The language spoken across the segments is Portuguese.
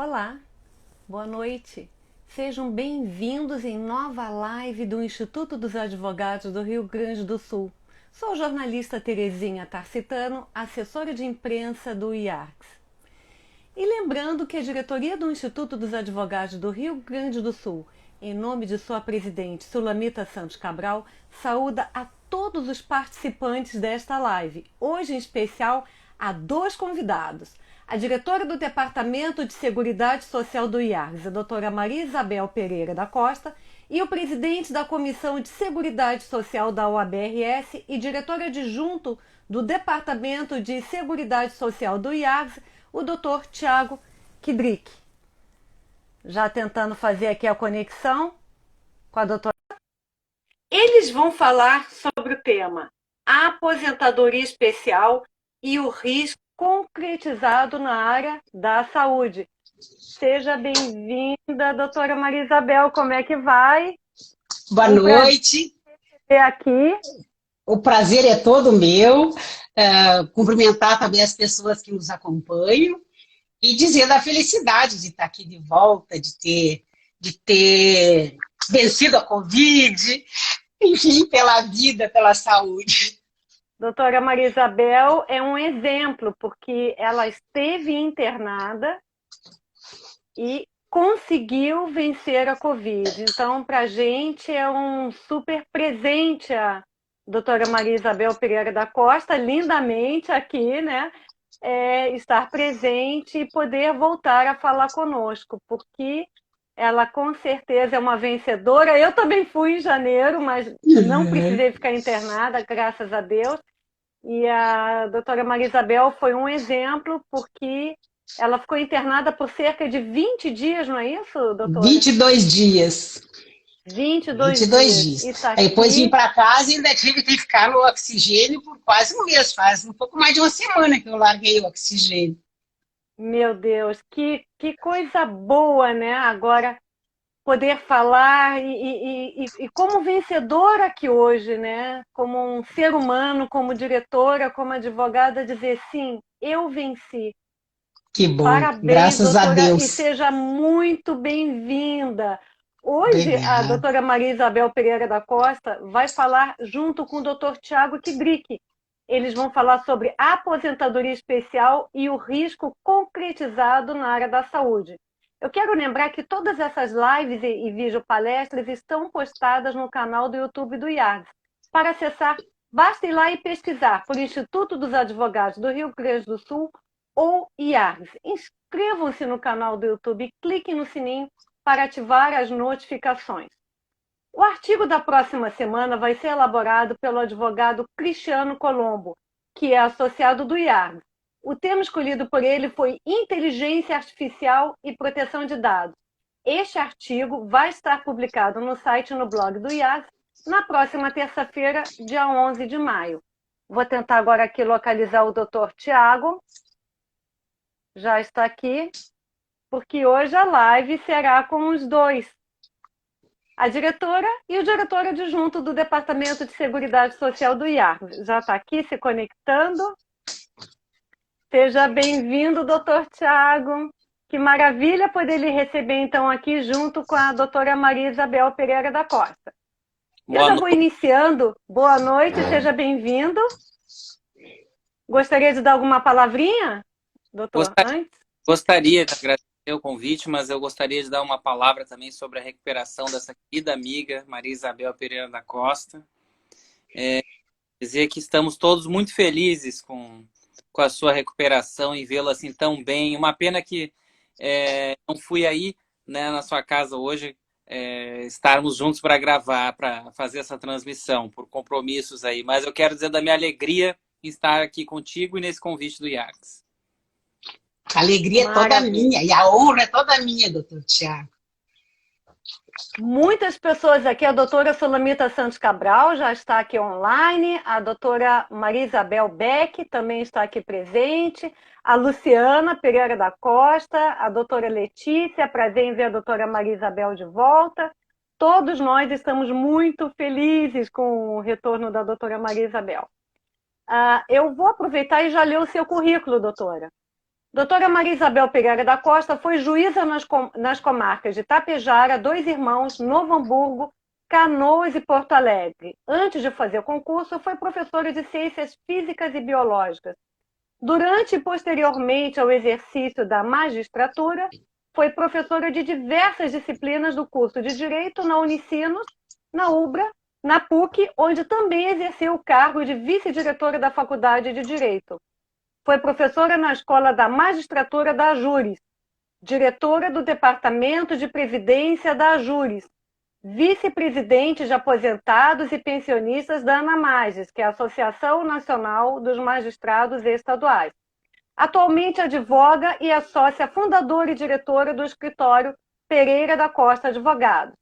Olá, boa noite. Sejam bem-vindos em nova live do Instituto dos Advogados do Rio Grande do Sul. Sou a jornalista Terezinha Tarcitano, assessora de imprensa do IARCS. E lembrando que a diretoria do Instituto dos Advogados do Rio Grande do Sul, em nome de sua presidente Sulamita Santos Cabral, saúda a todos os participantes desta live, hoje em especial a dois convidados. A diretora do Departamento de Seguridade Social do IARCS, a doutora Maria Isabel Pereira da Costa, e o presidente da Comissão de Seguridade Social da OAB-RS e diretor adjunto do Departamento de Seguridade Social do IARCS, o doutor Tiago Kidrick. Já tentando fazer aqui a conexão com a doutora. Eles vão falar sobre o tema a aposentadoria especial e o risco concretizado na área da saúde. Seja bem-vinda, doutora Maria Isabel, como é que vai? Boa noite. Aqui. O prazer é todo meu. Cumprimentar também as pessoas que nos acompanham e dizer da felicidade de estar aqui de volta, de ter vencido a Covid, enfim, pela vida, pela saúde. Doutora Maria Isabel é um exemplo, porque ela esteve internada e conseguiu vencer a Covid. Então, para a gente é um super presente a doutora Maria Isabel Pereira da Costa, lindamente aqui, né? Estar presente e poder voltar a falar conosco, porque ela com certeza é uma vencedora. Eu também fui em janeiro, mas não precisei ficar internada, graças a Deus. E a doutora Maria Isabel foi um exemplo, porque ela ficou internada por cerca de 20 dias, não é isso, doutora? 22 dias. 22 dias. E tá Aí depois aqui. vim para casa e ainda tive que ficar no oxigênio por quase um mês. Faz um pouco mais de uma semana que eu larguei o oxigênio. Meu Deus, que coisa boa, né? Agora poder falar e como vencedora aqui hoje, né? Como um ser humano, como diretora, como advogada, dizer sim, eu venci. Que bom, Parabéns, graças a doutora, e Deus. seja muito bem-vinda. Hoje, a Obrigada. doutora Maria Isabel Pereira da Costa vai falar junto com o doutor Tiago Kidrick. Eles vão falar sobre aposentadoria especial e o risco concretizado na área da saúde. Eu quero lembrar que todas essas lives e videopalestras estão postadas no canal do YouTube do IARDS. Para acessar, basta ir lá e pesquisar por Instituto dos Advogados do Rio Grande do Sul ou IARGS. Inscrevam-se no canal do YouTube e cliquem no sininho para ativar as notificações. O artigo da próxima semana vai ser elaborado pelo advogado Cristiano Colombo, que é associado do IARGS. O tema escolhido por ele foi Inteligência Artificial e Proteção de Dados. Este artigo vai estar publicado no site e no blog do IARGS na próxima terça-feira, dia 11 de maio. Vou tentar agora aqui localizar o Dr. Tiago. Já está aqui, porque hoje a live será com os dois. A diretora e o diretor adjunto do Departamento de Seguridade Social do IARC. Já está aqui se conectando. Seja bem-vindo, doutor Tiago. Que maravilha poder lhe receber, então, aqui junto com a doutora Maria Isabel Pereira da Costa. Eu já vou iniciando. Boa noite, seja bem-vindo. Gostaria de dar alguma palavrinha, doutor, antes? Gostaria de agradecer o convite, mas eu gostaria de dar uma palavra também sobre a recuperação dessa querida amiga, Maria Isabel Pereira da Costa. Dizer que estamos todos muito felizes com a sua recuperação e vê-la assim tão bem. Uma pena que não fui aí, né, na sua casa hoje, estarmos juntos para gravar, para fazer essa transmissão, por compromissos aí. Mas eu quero dizer da minha alegria em estar aqui contigo e nesse convite do IARCS. A alegria é toda minha e a honra é toda minha, doutor Tiago. Muitas pessoas aqui, a doutora Sulamita Santos Cabral já está aqui online, a doutora Maria Isabel Beck também está aqui presente, a Luciana Pereira da Costa, a doutora Letícia, prazer em ver a doutora Maria Isabel de volta. Todos nós estamos muito felizes com o retorno da doutora Maria Isabel. Eu vou aproveitar e já ler o seu currículo, doutora. Doutora Maria Isabel Pereira da Costa foi juíza nas comarcas de Tapejara, Dois Irmãos, Novo Hamburgo, Canoas e Porto Alegre. Antes de fazer o concurso, foi professora de Ciências Físicas e Biológicas. Durante e posteriormente ao exercício da magistratura, foi professora de diversas disciplinas do curso de Direito na Unicinos, na UBRA, na PUC, onde também exerceu o cargo de vice-diretora da Faculdade de Direito. Foi professora na Escola da Magistratura da Ajures, diretora do Departamento de Previdência da Ajures, vice-presidente de aposentados e pensionistas da ANAMAGES, que é a Associação Nacional dos Magistrados Estaduais. Atualmente advoga e é sócia fundadora e diretora do escritório Pereira da Costa Advogados.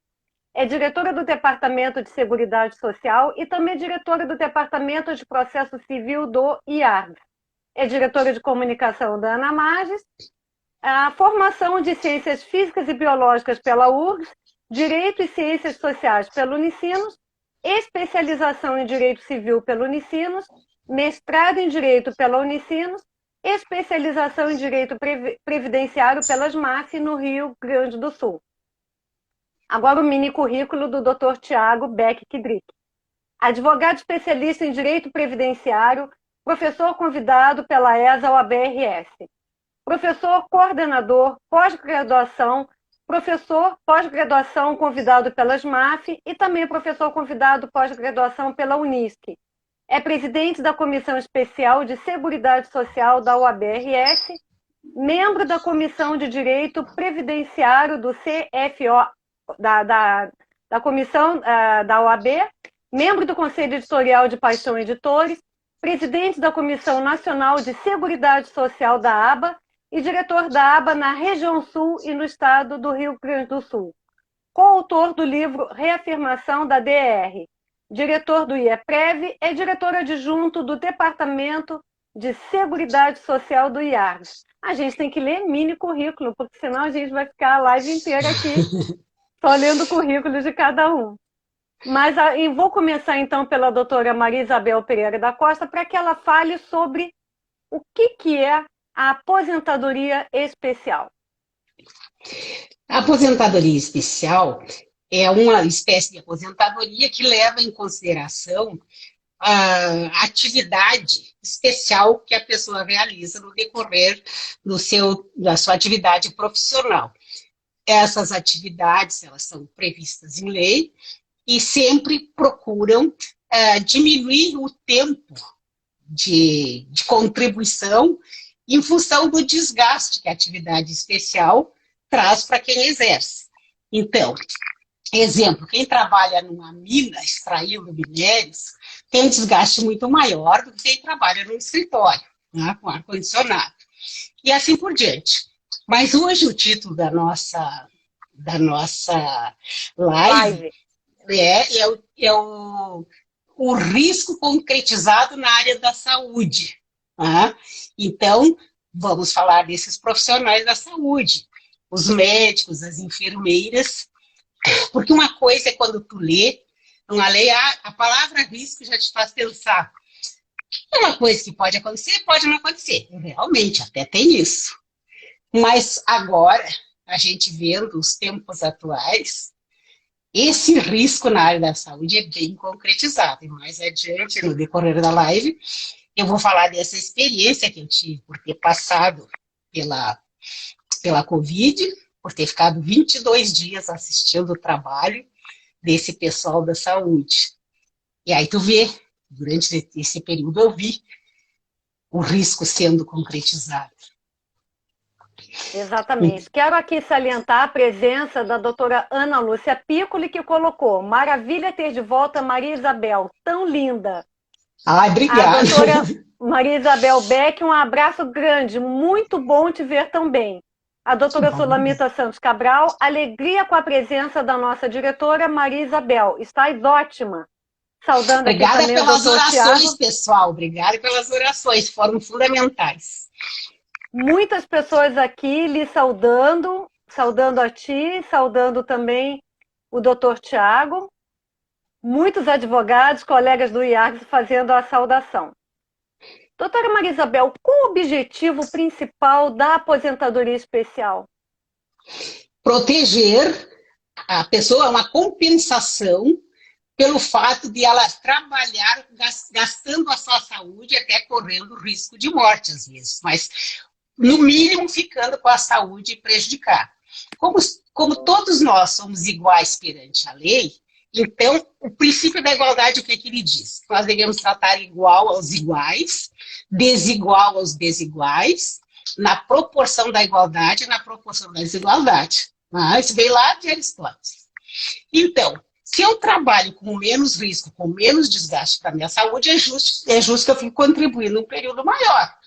É diretora do Departamento de Seguridade Social e também diretora do Departamento de Processo Civil do IARB. É diretora de comunicação da ANAMAGES, a formação de Ciências Físicas e Biológicas pela URGS, Direito e Ciências Sociais pela Unicinos, especialização em Direito Civil pela Unicinos, mestrado em Direito pela Unicinos, especialização em Direito Previdenciário pelas MAF no Rio Grande do Sul. Agora o mini currículo do Dr. Tiago Beck-Kidrick. Advogado especialista em Direito Previdenciário, professor convidado pela ESA OAB-RS. Professor coordenador, pós-graduação, professor pós-graduação convidado pelas MAF e também professor convidado pós-graduação pela Unisc. É presidente da Comissão Especial de Seguridade Social da OAB-RS, membro da Comissão de Direito Previdenciário do CFO, da Comissão da OAB, membro do Conselho Editorial de Paixão Editores, presidente da Comissão Nacional de Seguridade Social da ABA e diretor da ABA na região Sul e no estado do Rio Grande do Sul. Coautor do livro Reafirmação da DR. Diretor do IEPREV, é diretor adjunto do Departamento de Seguridade Social do IARGS. A gente tem que ler mini currículo, porque senão a gente vai ficar a live inteira aqui só lendo o currículo de cada um. Mas vou começar então pela doutora Maria Isabel Pereira da Costa para que ela fale sobre o que é a aposentadoria especial. A aposentadoria especial é uma espécie de aposentadoria que leva em consideração a atividade especial que a pessoa realiza no decorrer da sua atividade profissional. Essas atividades, elas são previstas em lei e sempre procuram diminuir o tempo de contribuição em função do desgaste que a atividade especial traz para quem exerce. Então, exemplo, quem trabalha numa mina extraindo minérios tem um desgaste muito maior do que quem trabalha num escritório, né, com ar-condicionado. E assim por diante. Mas hoje o título da nossa live é o risco concretizado na área da saúde. Né? Então, vamos falar desses profissionais da saúde, os médicos, as enfermeiras, porque uma coisa é quando tu lê uma lei, a palavra risco já te faz pensar. É uma coisa que pode acontecer, pode não acontecer. Realmente, até tem isso. Mas agora, a gente vendo os tempos atuais, esse risco na área da saúde é bem concretizado. E mais adiante, no decorrer da live, eu vou falar dessa experiência que eu tive por ter passado pela Covid, por ter ficado 22 dias assistindo o trabalho desse pessoal da saúde. E aí tu vê, durante esse período eu vi o risco sendo concretizado. Exatamente. Quero aqui salientar a presença da doutora Ana Lúcia Piccoli, que colocou: maravilha ter de volta Maria Isabel, tão linda. Ai, obrigada. A doutora Maria Isabel Beck, um abraço grande, muito bom te ver tão bem. A doutora Sulamita Santos Cabral, alegria com a presença da nossa diretora Maria Isabel, estás ótima. Saudando obrigada aqui também pelas o doutor orações, Tiago. pessoal, obrigada pelas orações, foram fundamentais. Muitas pessoas aqui lhe saudando a ti, saudando também o doutor Tiago. Muitos advogados, colegas do IARGS fazendo a saudação. Doutora Maria Isabel, qual o objetivo principal da aposentadoria especial? Proteger a pessoa, uma compensação pelo fato de ela trabalhar gastando a sua saúde, até correndo risco de morte às vezes, mas no mínimo ficando com a saúde prejudicada. Como todos nós somos iguais perante a lei, então o princípio da igualdade, o que ele diz? Nós devemos tratar igual aos iguais, desigual aos desiguais, na proporção da igualdade e na proporção da desigualdade. Isso veio lá de Aristóteles. Então, se eu trabalho com menos risco, com menos desgaste para a minha saúde, é justo que eu fique contribuindo um período maior.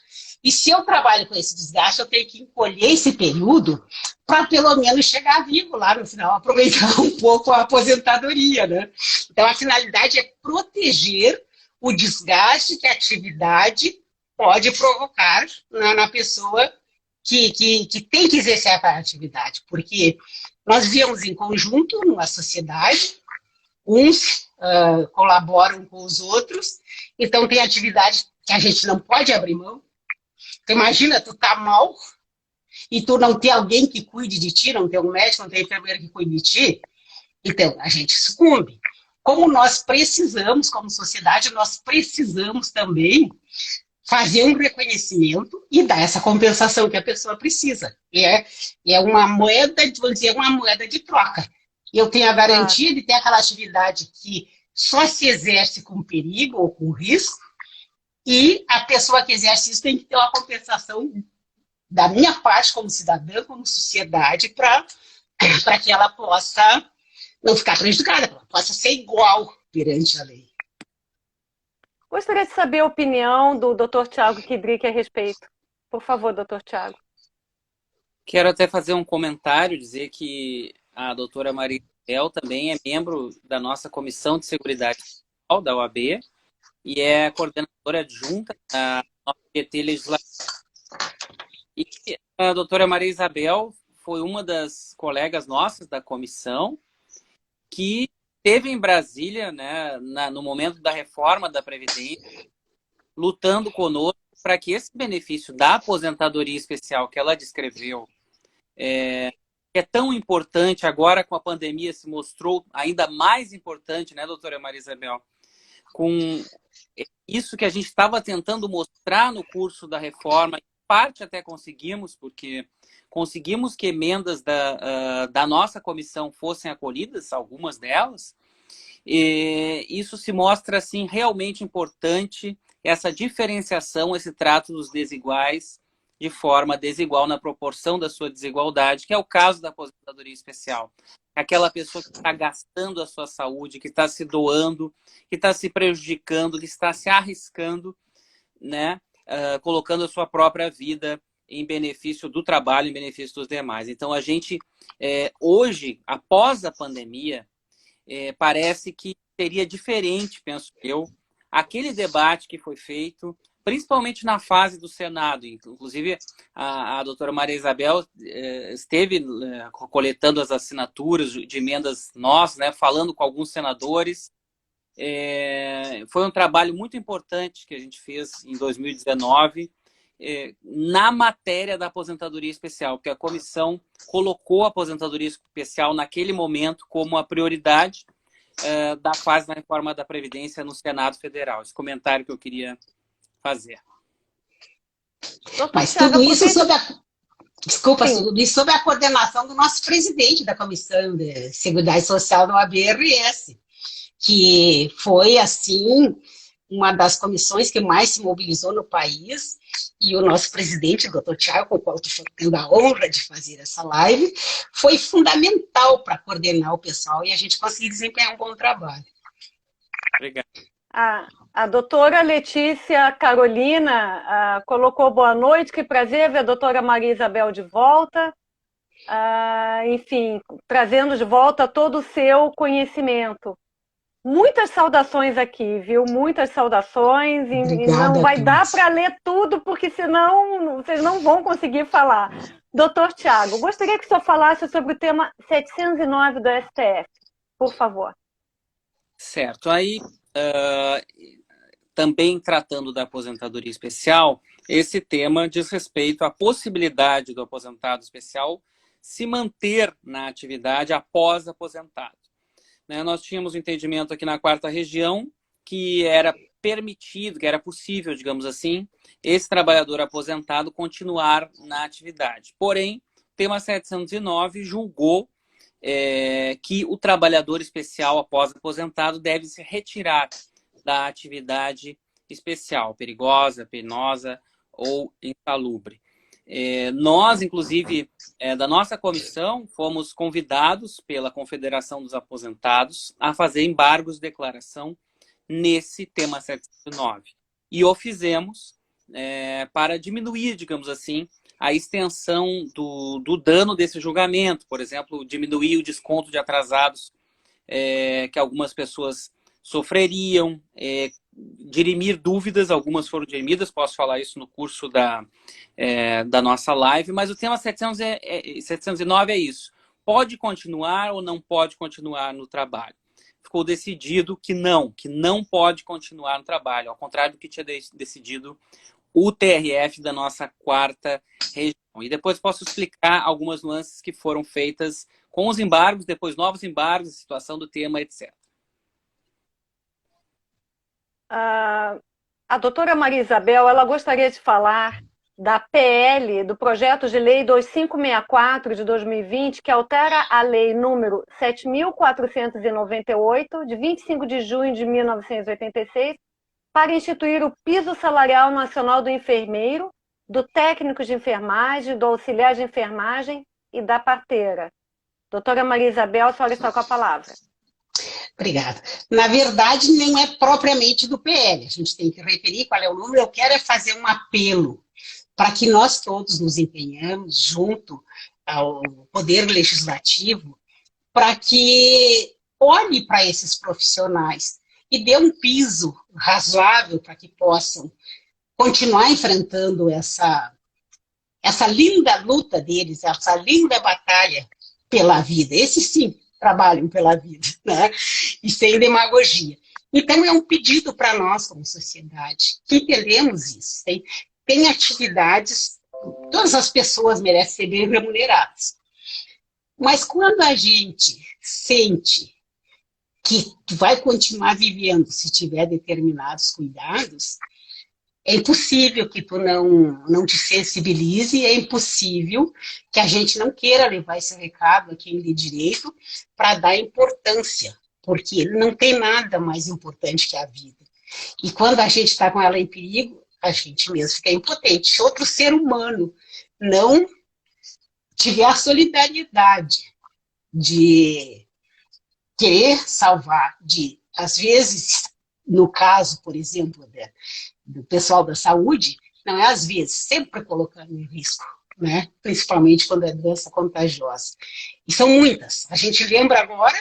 E se eu trabalho com esse desgaste, eu tenho que encolher esse período para pelo menos chegar vivo lá no final, aproveitar um pouco a aposentadoria, né? Então, a finalidade é proteger o desgaste que a atividade pode provocar na pessoa que tem que exercer a atividade, porque nós vivemos em conjunto numa sociedade, uns colaboram com os outros, então tem atividade que a gente não pode abrir mão. Então, imagina, tu tá mal e tu não ter alguém que cuide de ti, não ter um médico, não ter um enfermeiro que cuide de ti, então a gente sucumbe. Como nós precisamos, como sociedade, nós precisamos também fazer um reconhecimento e dar essa compensação que a pessoa precisa. É uma moeda, vamos dizer, uma moeda de troca. Eu tenho a garantia de ter aquela atividade que só se exerce com perigo ou com risco, e a pessoa que exerce isso tem que ter uma compensação da minha parte como cidadã, como sociedade, para que ela possa não ficar prejudicada, ela possa ser igual perante a lei. Gostaria de saber a opinião do Dr. Tiago Kidrick a respeito. Por favor, Dr. Tiago. Quero até fazer um comentário, dizer que a doutora Maria Isabel também é membro da nossa Comissão de Seguridade Social da OAB e é coordenadora adjunta da nossa PT Legislativa. E a doutora Maria Isabel foi uma das colegas nossas da comissão que esteve em Brasília, né, no momento da reforma da Previdência, lutando conosco para que esse benefício da aposentadoria especial que ela descreveu, que é tão importante, agora com a pandemia se mostrou ainda mais importante, né, doutora Maria Isabel? Com isso que a gente estava tentando mostrar no curso da reforma, em parte até conseguimos, porque conseguimos que emendas da nossa comissão fossem acolhidas, algumas delas, e isso se mostra assim, realmente importante, essa diferenciação, esse trato dos desiguais de forma desigual na proporção da sua desigualdade, que é o caso da aposentadoria especial. Aquela pessoa que está gastando a sua saúde, que está se doando, que está se prejudicando, que está se arriscando, né? Colocando a sua própria vida em benefício do trabalho, em benefício dos demais. Então, a gente, hoje, após a pandemia, parece que seria diferente, penso eu, aquele debate que foi feito, principalmente na fase do Senado. Inclusive, a doutora Maria Isabel esteve coletando as assinaturas de emendas nossas, né, falando com alguns senadores. Foi um trabalho muito importante que a gente fez em 2019 na matéria da aposentadoria especial, porque a comissão colocou a aposentadoria especial naquele momento como a prioridade da fase da reforma da Previdência no Senado Federal. Esse comentário que eu queria fazer. Mas tudo isso sob a coordenação do nosso presidente da Comissão de Seguridade Social da OAB-RS, que foi, assim, uma das comissões que mais se mobilizou no país, e o nosso presidente, o doutor Tiago, com o qual estou tendo a honra de fazer essa live, foi fundamental para coordenar o pessoal e a gente conseguir desempenhar um bom trabalho. Obrigado. A doutora Letícia Carolina colocou boa noite, que prazer ver a doutora Maria Isabel de volta. Enfim, trazendo de volta todo o seu conhecimento. Muitas saudações aqui, viu? Muitas saudações. Obrigada, e não vai dar para ler tudo, porque senão vocês não vão conseguir falar. Doutor Tiago, gostaria que o senhor falasse sobre o tema 709 do STF, por favor. Certo. Aí, também tratando da aposentadoria especial, esse tema diz respeito à possibilidade do aposentado especial se manter na atividade após aposentado. Né? Nós tínhamos um entendimento aqui na 4ª Região que era permitido, que era possível, digamos assim, esse trabalhador aposentado continuar na atividade. Porém, o tema 709 julgou que o trabalhador especial após aposentado deve se retirar da atividade especial, perigosa, penosa ou insalubre. Nós, inclusive, da nossa comissão, fomos convidados pela Confederação dos Aposentados a fazer embargos de declaração nesse tema 709. E o fizemos para diminuir, digamos assim, a extensão do dano desse julgamento. Por exemplo, diminuir o desconto de atrasados que algumas pessoas sofreriam, dirimir dúvidas, algumas foram dirimidas, posso falar isso no curso da nossa live, mas o tema 709 é isso. Pode continuar ou não pode continuar no trabalho? Ficou decidido que não pode continuar no trabalho, ao contrário do que tinha decidido o TRF da nossa 4ª Região. E depois posso explicar algumas nuances que foram feitas com os embargos, depois novos embargos, a situação do tema, etc. A doutora Maria Isabel, ela gostaria de falar da PL, do projeto de lei 2564 de 2020, que altera a lei número 7.498, de 25 de junho de 1986, para instituir o piso salarial nacional do enfermeiro, do técnico de enfermagem, do auxiliar de enfermagem e da parteira. Doutora Maria Isabel, a senhora está com a palavra. Obrigada. Na verdade, não é propriamente do PL. A gente tem que referir qual é o número. Eu quero fazer um apelo para que nós todos nos empenhamos junto ao Poder Legislativo para que olhe para esses profissionais e dê um piso razoável para que possam continuar enfrentando essa linda luta deles, essa linda batalha pela vida. Esses sim trabalham pela vida, né? E sem demagogia. Então, é um pedido para nós, como sociedade, que entendemos isso. Tem atividades, todas as pessoas merecem ser bem remuneradas. Mas quando a gente sente que vai continuar vivendo se tiver determinados cuidados, é impossível que tu não te sensibilize, é impossível que a gente não queira levar esse recado a quem lhe direito para dar importância, porque não tem nada mais importante que a vida. E quando a gente está com ela em perigo, a gente mesmo fica impotente. Se outro ser humano não tiver a solidariedade de querer salvar, às vezes, no caso, por exemplo, do pessoal da saúde, não é às vezes, sempre colocando em risco, né? Principalmente quando é doença contagiosa. E são muitas. A gente lembra agora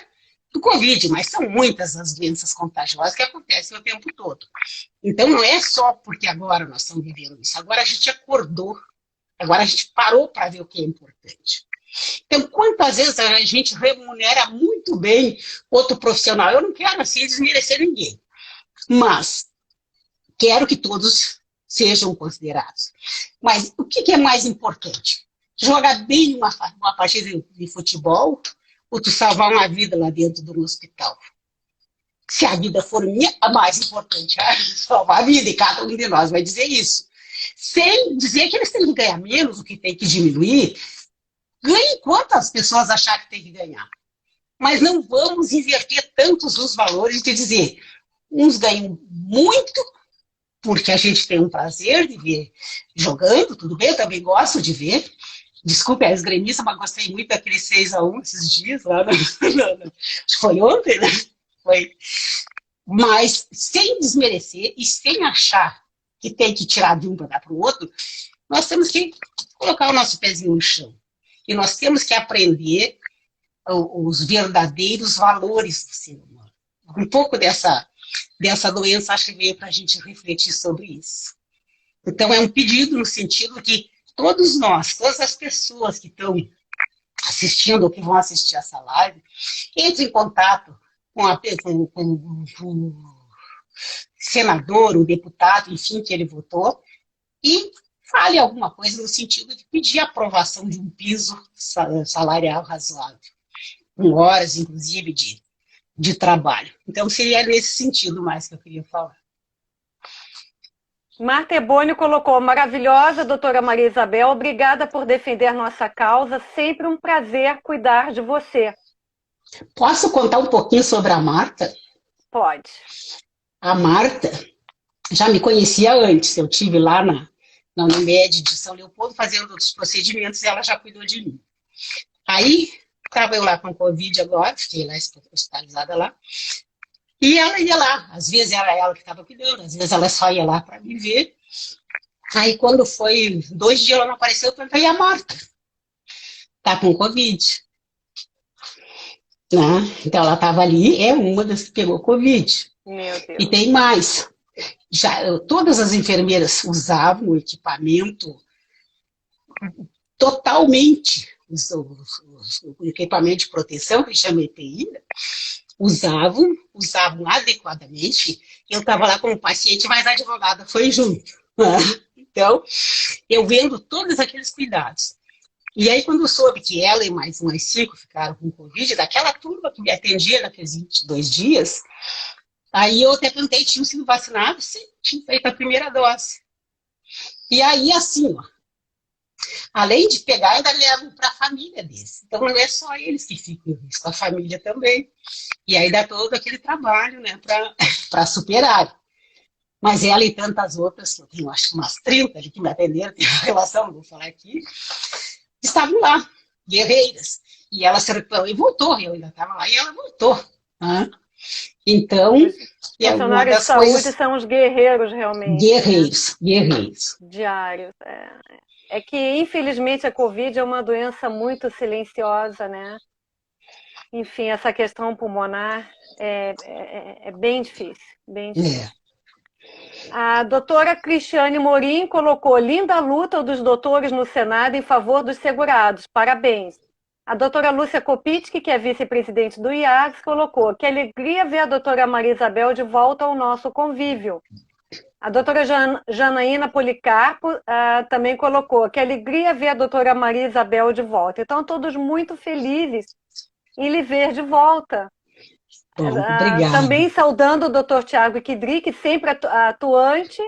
do Covid, mas são muitas as doenças contagiosas que acontecem o tempo todo. Então não é só porque agora nós estamos vivendo isso, agora a gente acordou, agora a gente parou para ver o que é importante. Então, quantas vezes a gente remunera muito bem outro profissional? Eu não quero assim desmerecer ninguém, mas quero que todos sejam considerados. Mas o que é mais importante? Jogar bem uma partida de futebol ou tu salvar uma vida lá dentro do hospital? Se a vida for minha, a mais importante é salvar a vida, e cada um de nós vai dizer isso. Sem dizer que eles têm que ganhar menos, o que tem que diminuir. Ganhe quanto as pessoas achar que tem que ganhar. Mas não vamos inverter tantos os valores de dizer, uns ganham muito, porque a gente tem um prazer de ver jogando, tudo bem, eu também gosto de ver. Desculpe a esgremista, mas gostei muito daquele 6-1 esses dias, lá foi ontem, né? Foi. Mas sem desmerecer e sem achar que tem que tirar de um para dar para o outro, nós temos que colocar o nosso pezinho no chão. E nós temos que aprender os verdadeiros valores do ser humano. Um pouco dessa doença, acho que veio para a gente refletir sobre isso. Então, é um pedido no sentido que todos nós, todas as pessoas que estão assistindo ou que vão assistir essa live, entrem em contato com senador, o deputado, enfim, que ele votou, e fale alguma coisa no sentido de pedir a aprovação de um piso salarial razoável, com horas, inclusive, de trabalho. Então, seria nesse sentido mais que eu queria falar. Marta Eboni colocou: maravilhosa, doutora Maria Isabel, obrigada por defender nossa causa, sempre um prazer cuidar de você. Posso contar um pouquinho sobre a Marta? Pode. A Marta já me conhecia antes, eu tive lá na Unimed de São Leopoldo fazendo os procedimentos e ela já cuidou de mim. Aí, estava eu lá com Covid agora, fiquei lá hospitalizada lá, e ela ia lá, às vezes era ela que estava cuidando, às vezes ela só ia lá para me ver. Aí quando foi 2 dias ela não apareceu, eu perguntei: a Marta tá com Covid, né? Então ela estava ali, é uma das que pegou Covid. Meu Deus. E tem mais, todas as enfermeiras usavam o equipamento totalmente, o equipamento de proteção, que chama EPI, usavam adequadamente. Eu estava lá como paciente, mas a advogada foi junto. Então, eu vendo todos aqueles cuidados. E aí, quando eu soube que ela e mais umas 5 ficaram com Covid, daquela turma que me atendia naqueles 22 dias, aí eu até perguntei: tinham sido vacinados? Sim, tinham feito a primeira dose. E aí, assim, ó, além de pegar, ainda levam para a família deles. Então, não é só eles que ficam em risco, a família também. E aí dá todo aquele trabalho, né, para superar. Mas ela e tantas outras, que eu tenho acho umas 30 ali que me atenderam, tem uma relação, não vou falar aqui, estavam lá, guerreiras. E ela se recuperou e voltou, eu ainda estava lá e ela voltou. Né? Então, é uma das de coisas... saúde são os guerreiros, realmente. Guerreiros, né? Guerreiros. Diários. É que, infelizmente, a Covid é uma doença muito silenciosa, né? Enfim, essa questão pulmonar é bem difícil, bem difícil. A doutora Cristiane Morim colocou: linda luta dos doutores no Senado em favor dos segurados, parabéns. A doutora Lúcia Kopitsky, que é vice-presidente do IAGS, colocou: que alegria ver a doutora Maria Isabel de volta ao nosso convívio. A doutora Janaína Policarpo também colocou: que alegria ver a doutora Maria Isabel de volta. Então, todos muito felizes em lhe ver de volta. Bom, obrigada. Também saudando o doutor Tiago Kidrick, sempre atuante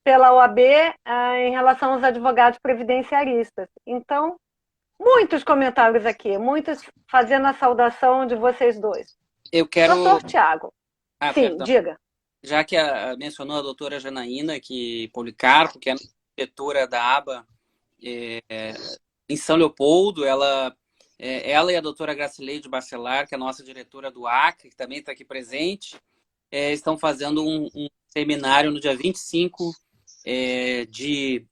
pela OAB em relação aos advogados previdenciaristas. Então, muitos comentários aqui, muitos fazendo a saudação de vocês dois. Eu quero... Doutor Tiago. Sim, perdão. Diga. Já que mencionou a doutora Janaína Policarpo, que é a diretora da ABA em São Leopoldo, ela e a doutora Gracileide Bacelar, que é a nossa diretora do Acre, que também está aqui presente, estão fazendo um seminário no dia 25 de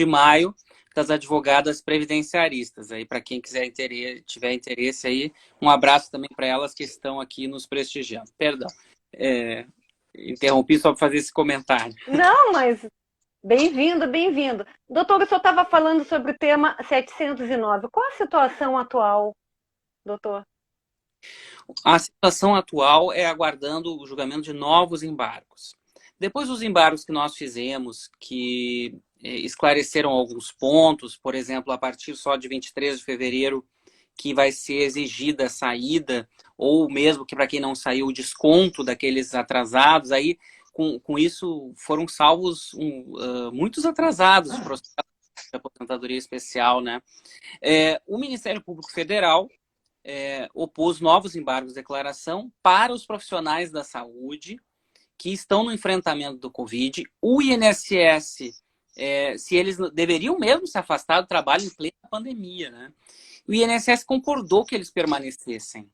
maio das advogadas previdenciaristas. Aí, para quem tiver interesse aí, um abraço também para elas que estão aqui nos prestigiando. Perdão, interrompi só para fazer esse comentário. Não, mas bem-vindo, bem-vindo. Doutor, o senhor estava falando sobre o tema 709. Qual a situação atual, doutor? A situação atual é aguardando o julgamento de novos embargos. Depois dos embargos que nós fizemos, que esclareceram alguns pontos, por exemplo, a partir só de 23 de fevereiro, que vai ser exigida a saída, ou mesmo que para quem não saiu, o desconto daqueles atrasados, aí com isso foram salvos muitos atrasados de processo de aposentadoria especial, né? O Ministério Público Federal opôs novos embargos de declaração para os profissionais da saúde que estão no enfrentamento do Covid. O INSS, se eles deveriam mesmo se afastar do trabalho em plena pandemia, né? O INSS concordou que eles permanecessem.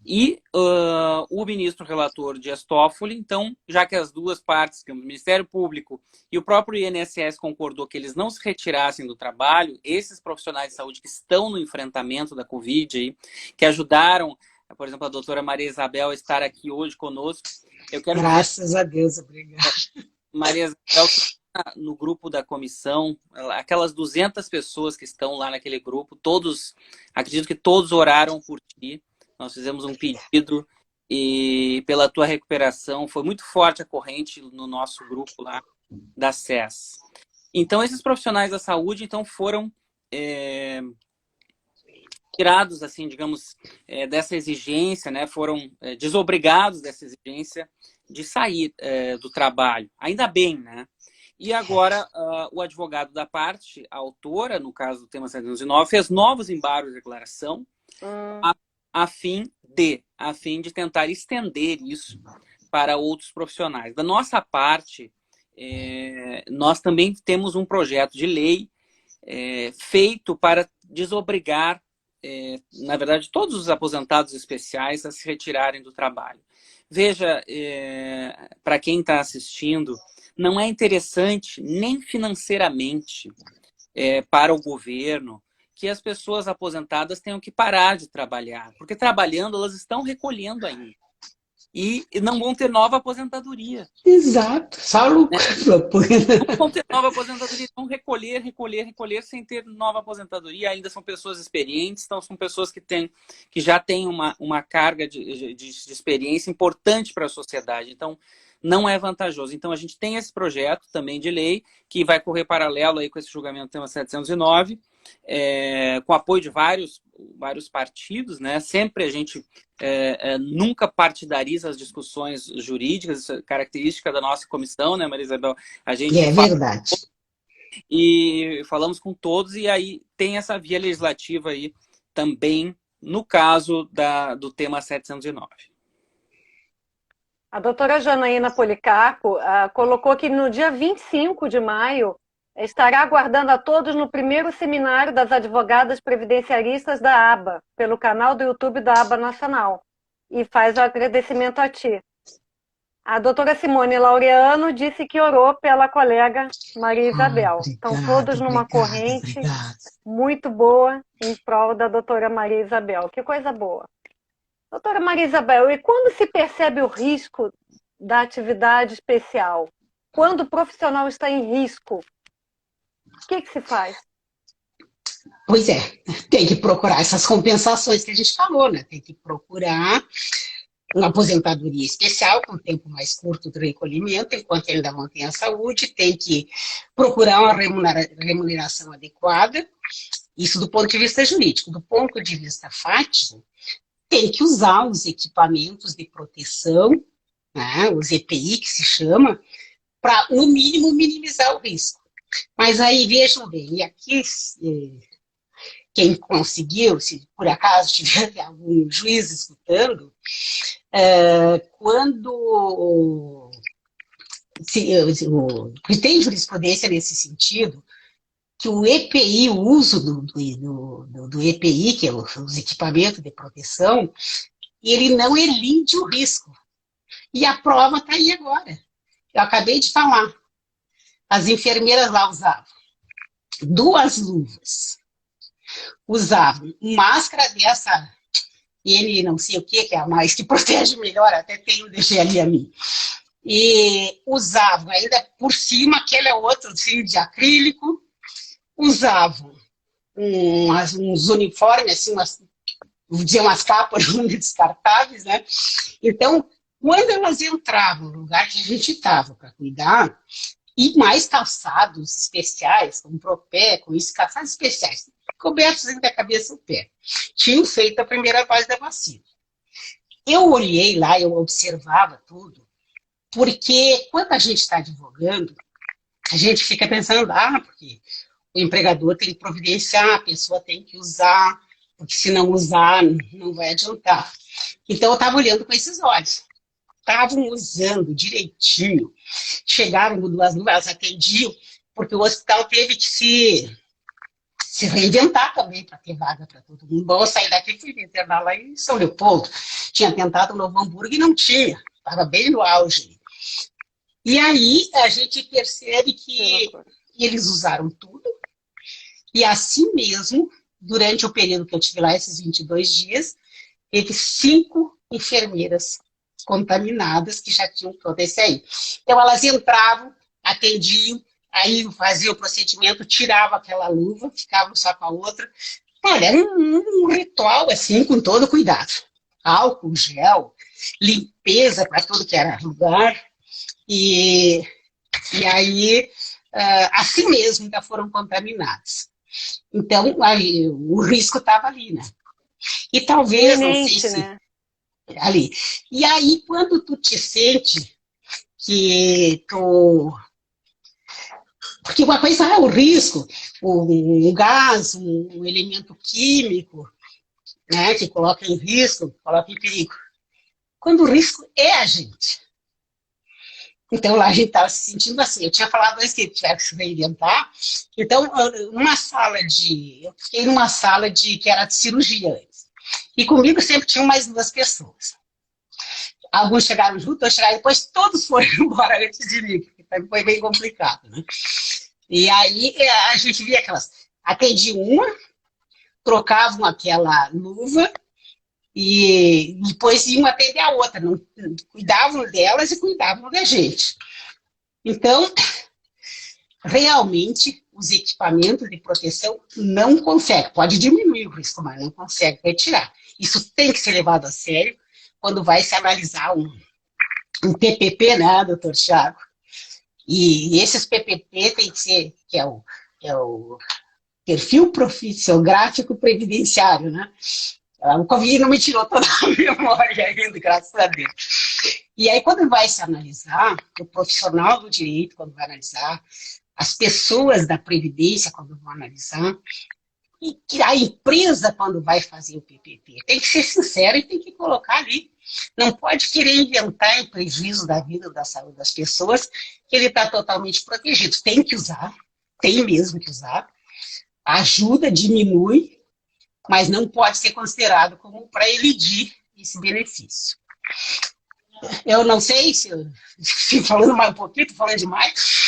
E o ministro relator Dias Toffoli, então, já que as duas partes, que o Ministério Público e o próprio INSS concordou que eles não se retirassem do trabalho, esses profissionais de saúde que estão no enfrentamento da Covid, aí, que ajudaram, por exemplo, a doutora Maria Isabel a estar aqui hoje conosco. Eu quero Graças a Deus, obrigada. Maria Isabel, no grupo da comissão, aquelas 200 pessoas que estão lá naquele grupo, acredito que todos oraram por ti. Nós fizemos um pedido e pela tua recuperação. Foi muito forte a corrente no nosso grupo lá da SES. Então, esses profissionais da saúde então foram tirados, assim, digamos, dessa exigência, né? Foram desobrigados dessa exigência de sair do trabalho. Ainda bem, né? E agora, o advogado da parte, a autora, no caso do tema 709, fez novos embargos de declaração a fim de tentar estender isso para outros profissionais. Da nossa parte, nós também temos um projeto de lei feito para desobrigar, na verdade, todos os aposentados especiais a se retirarem do trabalho. Veja, para quem está assistindo, não é interessante nem financeiramente para o governo que as pessoas aposentadas tenham que parar de trabalhar, porque trabalhando elas estão recolhendo ainda. E não vão ter nova aposentadoria. Exato, só lucro. Não vão ter nova aposentadoria, vão recolher sem ter nova aposentadoria. Ainda são pessoas experientes, então são pessoas que já têm uma carga de experiência importante para a sociedade. Então, não é vantajoso. Então, a gente tem esse projeto também de lei, que vai correr paralelo aí com esse julgamento do tema 709, com apoio de vários partidos, né? Sempre a gente nunca partidariza as discussões jurídicas, isso é característica da nossa comissão, né, Maria Isabel? A gente verdade. E falamos com todos, e aí tem essa via legislativa aí também, no caso do tema 709. A doutora Janaína Policarpo colocou que no dia 25 de maio estará aguardando a todos no primeiro seminário das advogadas previdenciaristas da ABA, pelo canal do YouTube da ABA Nacional, e faz o agradecimento a ti. A doutora Simone Laureano disse que orou pela colega Maria Isabel. Estão todos numa corrente muito boa em prol da doutora Maria Isabel. Que coisa boa. Doutora Maria Isabel, e quando se percebe o risco da atividade especial? Quando o profissional está em risco, o que se faz? Pois é, tem que procurar essas compensações que a gente falou, né? Tem que procurar uma aposentadoria especial com tempo mais curto de recolhimento, enquanto ele ainda mantém a saúde, tem que procurar uma remuneração adequada, isso do ponto de vista jurídico. Do ponto de vista fático, tem que usar os equipamentos de proteção, né, os EPI que se chama, para, no mínimo, minimizar o risco. Mas aí, vejam bem, e aqui, quem conseguiu, se por acaso tiver algum juiz escutando, quando tem jurisprudência nesse sentido, que o EPI, o uso do EPI, que é os equipamentos de proteção, ele não elide o risco. E a prova está aí agora. Eu acabei de falar. As enfermeiras lá usavam 2 luvas, usavam máscara dessa N não sei o que é a mais, que protege melhor, até tenho, deixei ali a minha. E usavam ainda por cima aquele outro assim, de acrílico, usavam uns uniformes, assim, umas capas descartáveis, né? Então, quando elas entravam no lugar que a gente estava para cuidar, e mais calçados especiais, com propé, com isso, calçados especiais, cobertos ainda da cabeça ao pé, tinham feito a primeira dose da vacina. Eu olhei lá, eu observava tudo, porque quando a gente está advogando, a gente fica pensando, porque o empregador tem que providenciar, a pessoa tem que usar, porque se não usar, não vai adiantar. Então, eu estava olhando com esses olhos. Estavam usando direitinho. Chegaram com 2 luvas, atendiam, porque o hospital teve que se reinventar também para ter vaga para todo mundo. Bom, eu saí daqui e fui me internar lá em São Leopoldo. Tinha tentado Novo Hamburgo e não tinha. Estava bem no auge. E aí, a gente percebe que eles usaram tudo. E assim mesmo, durante o período que eu tive lá, esses 22 dias, teve 5 enfermeiras contaminadas que já tinham todo esse aí. Então, elas entravam, atendiam, aí faziam o procedimento, tiravam aquela luva, ficavam só com a outra. Olha, era um ritual, assim, com todo cuidado. Álcool, gel, limpeza para tudo que era lugar. E aí, assim mesmo, ainda foram contaminados. Então, aí, o risco estava ali, né? E talvez, não sei se... Né? Ali. E aí, quando tu te sente que tu... Porque uma coisa é o risco, um gás, um elemento químico, né, que coloca em risco, coloca em perigo. Quando o risco é a gente. Então, lá a gente estava se sentindo assim. Eu tinha falado antes que tiveram que se reinventar. Então, eu fiquei numa sala que era de cirurgia antes. E comigo sempre tinham mais 2 pessoas. Alguns chegaram juntos, outros chegaram depois, todos foram embora antes de mim, porque foi bem complicado, né? E aí a gente via atendiam uma, trocavam aquela luva e depois iam atender a outra, não, cuidavam delas e cuidavam da gente. Então, realmente, os equipamentos de proteção não conseguem, pode diminuir o risco, mas não consegue retirar. Isso tem que ser levado a sério quando vai se analisar um PPP, né, doutor Tiago? E esses PPP tem que ser, que é o perfil profissiográfico previdenciário, né? O Covid não me tirou toda a memória ainda, graças a Deus. E aí, quando vai se analisar, o profissional do direito, quando vai analisar, as pessoas da Previdência, quando vão analisar, e a empresa, quando vai fazer o PPP, tem que ser sincera e tem que colocar ali. Não pode querer inventar em prejuízo da vida ou da saúde das pessoas que ele está totalmente protegido. Tem que usar, tem mesmo que usar. Ajuda, diminui, mas não pode ser considerado como para elidir esse benefício. Eu não sei se falando mais um pouquinho, estou falando demais.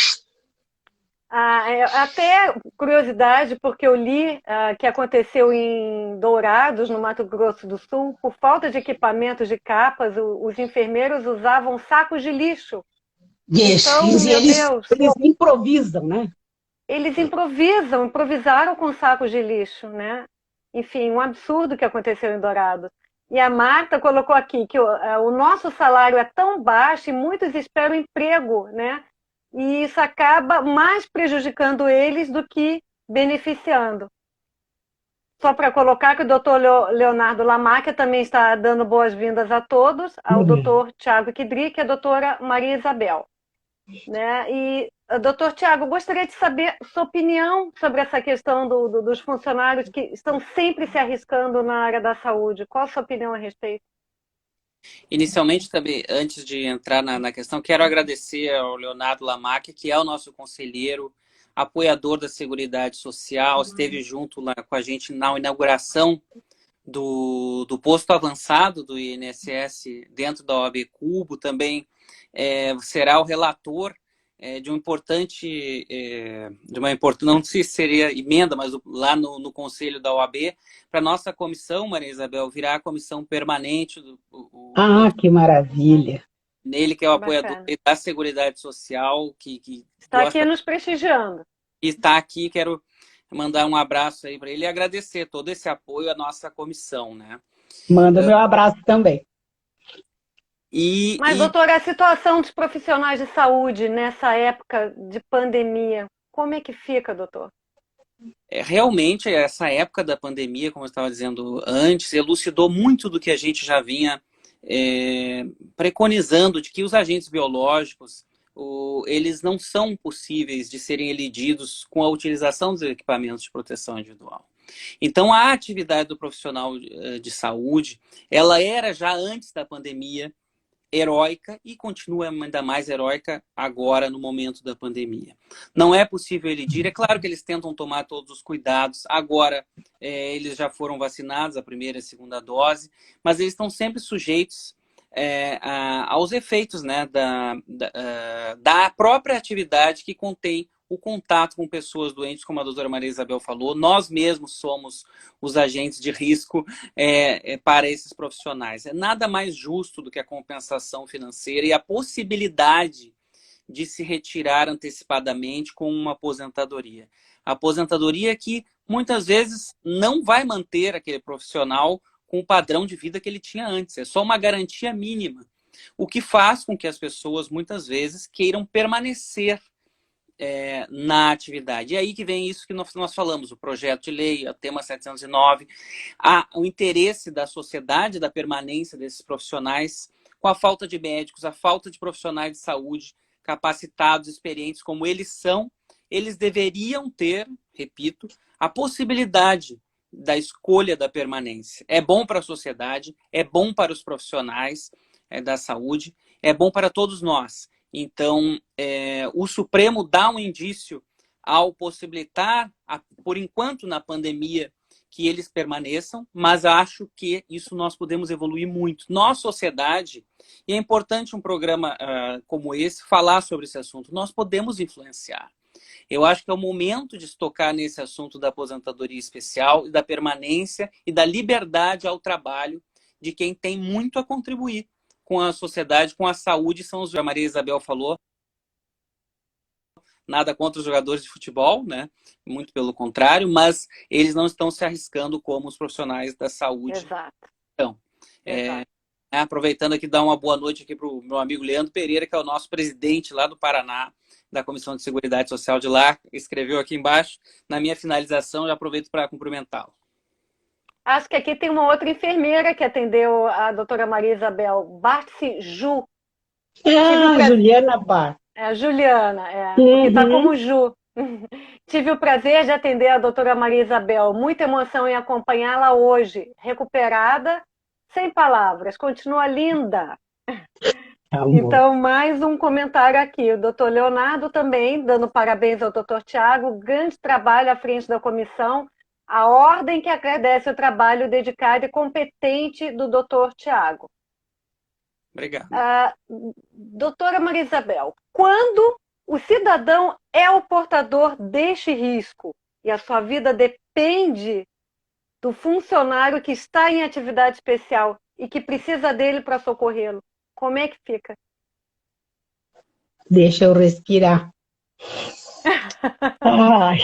Até curiosidade, porque eu li que aconteceu em Dourados, no Mato Grosso do Sul, por falta de equipamentos de capas, os enfermeiros usavam sacos de lixo. Então, meu Deus, eles improvisam, né? Eles improvisaram com sacos de lixo, né? Enfim, um absurdo que aconteceu em Dourados. E a Marta colocou aqui que o nosso salário é tão baixo e muitos esperam emprego, né? E isso acaba mais prejudicando eles do que beneficiando. Só para colocar que o doutor Leonardo Lamarca também está dando boas-vindas a todos, ao doutor Tiago Kidrick e a doutora Maria Isabel. Né? E, doutor Tiago, gostaria de saber sua opinião sobre essa questão dos funcionários que estão sempre se arriscando na área da saúde. Qual a sua opinião a respeito? Inicialmente, também, antes de entrar na questão, quero agradecer ao Leonardo Lamarca, que é o nosso conselheiro, apoiador da Seguridade Social, esteve junto lá com a gente na inauguração do posto avançado do INSS dentro da OAB Cubo, também será o relator de uma importante, não sei se seria emenda, mas lá no Conselho da OAB, para a nossa comissão, Maria Isabel, virar a comissão permanente. Que maravilha! Nele, que é o apoiador da Seguridade Social. Que está aqui nos prestigiando. E está aqui, quero mandar um abraço aí para ele e agradecer todo esse apoio à nossa comissão, né? Manda meu abraço também. Mas, doutora, a situação dos profissionais de saúde nessa época de pandemia, como é que fica, doutor? Realmente, essa época da pandemia, como eu estava dizendo antes, elucidou muito do que a gente já vinha preconizando, de que os agentes biológicos, eles não são possíveis de serem elididos com a utilização dos equipamentos de proteção individual. Então, a atividade do profissional de saúde, ela era já antes da pandemia heróica e continua ainda mais heróica agora no momento da pandemia. Não é possível elidir, é claro que eles tentam tomar todos os cuidados, agora eles já foram vacinados, a primeira e a segunda dose, mas eles estão sempre sujeitos aos efeitos, né, da própria atividade que contém o contato com pessoas doentes, como a doutora Maria Isabel falou. Nós mesmos somos os agentes de risco para esses profissionais. É nada mais justo do que a compensação financeira e a possibilidade de se retirar antecipadamente com uma aposentadoria. A aposentadoria que muitas vezes não vai manter aquele profissional com o padrão de vida que ele tinha antes. É só uma garantia mínima. O que faz com que as pessoas, muitas vezes, queiram permanecer na atividade. E aí que vem isso que nós falamos, o projeto de lei, o tema 709, o interesse da sociedade da permanência desses profissionais, com a falta de médicos, a falta de profissionais de saúde capacitados, experientes como eles são, eles deveriam ter, repito, a possibilidade da escolha da permanência. É bom para a sociedade, é bom para os profissionais da saúde, é bom para todos nós. Então, o Supremo dá um indício ao possibilitar, por enquanto na pandemia, que eles permaneçam, mas acho que isso nós podemos evoluir muito. Nós, sociedade, e é importante um programa como esse falar sobre esse assunto, nós podemos influenciar. Eu acho que é o momento de se tocar nesse assunto da aposentadoria especial, da permanência e da liberdade ao trabalho de quem tem muito a contribuir com a sociedade, com a saúde. São os, a Maria Isabel falou, nada contra os jogadores de futebol, né? Muito pelo contrário, mas eles não estão se arriscando como os profissionais da saúde. Exato. Então, aproveitando aqui, dar uma boa noite aqui para o meu amigo Leandro Pereira, que é o nosso presidente lá do Paraná, da Comissão de Seguridade Social de lá, escreveu aqui embaixo. Na minha finalização, já aproveito para cumprimentá-lo. Acho que aqui tem uma outra enfermeira que atendeu a doutora Maria Isabel, Bartzi Ju. Juliana Bar. A Juliana, que está como Ju. Tive o prazer de atender a doutora Maria Isabel. Muita emoção em acompanhá-la hoje. Recuperada, sem palavras. Continua linda. Amor. Então, mais um comentário aqui. O doutor Leonardo também, dando parabéns ao doutor Tiago. Grande trabalho à frente da comissão. A ordem que agradece o trabalho dedicado e competente do doutor Tiago. Obrigado. Doutora Maria Isabel, quando o cidadão é o portador deste risco e a sua vida depende do funcionário que está em atividade especial e que precisa dele para socorrê-lo, como é que fica? Deixa eu respirar. Ai.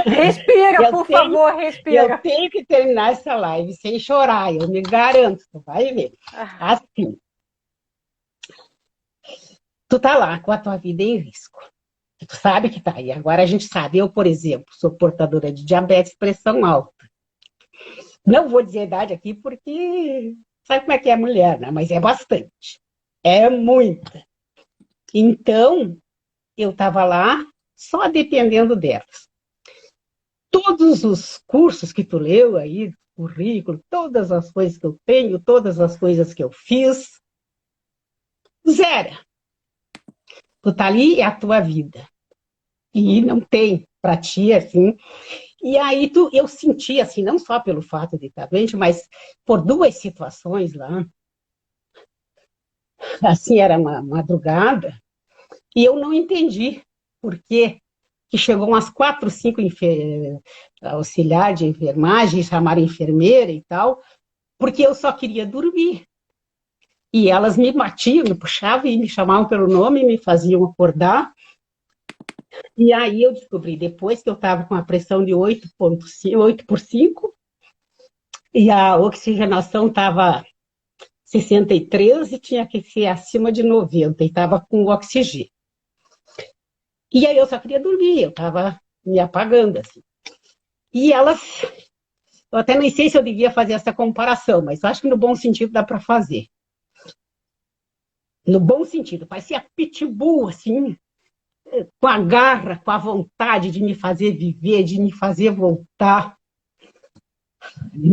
Respira, por favor, respira. Eu tenho que terminar essa live sem chorar, eu me garanto, tu vai ver. Assim. Tu tá lá com a tua vida em risco. Tu sabe que tá aí. Agora a gente sabe. Eu, por exemplo, sou portadora de diabetes, pressão alta. Não vou dizer a idade aqui porque sabe como é que é a mulher, né? Mas é bastante. É muita. Então, eu tava lá só dependendo delas. Todos os cursos que tu leu aí, currículo, todas as coisas que eu tenho, todas as coisas que eu fiz, zero. Tu tá ali, é a tua vida. E não tem pra ti, assim. E aí eu senti, assim, não só pelo fato de estar doente, mas por duas situações lá. Assim, era uma madrugada, e eu não entendi por que chegou umas 4, 5 auxiliares de enfermagem, chamaram enfermeira e tal, porque eu só queria dormir. E elas me batiam, me puxavam e me chamavam pelo nome, me faziam acordar. E aí eu descobri, depois que eu estava com a pressão de 8/5, e a oxigenação estava 63 e tinha que ser acima de 90, e estava com oxigênio. E aí eu só queria dormir, eu estava me apagando, assim. E elas, eu até nem sei se eu devia fazer essa comparação, mas acho que no bom sentido dá para fazer. No bom sentido, parecia pitbull, assim, com a garra, com a vontade de me fazer viver, de me fazer voltar, de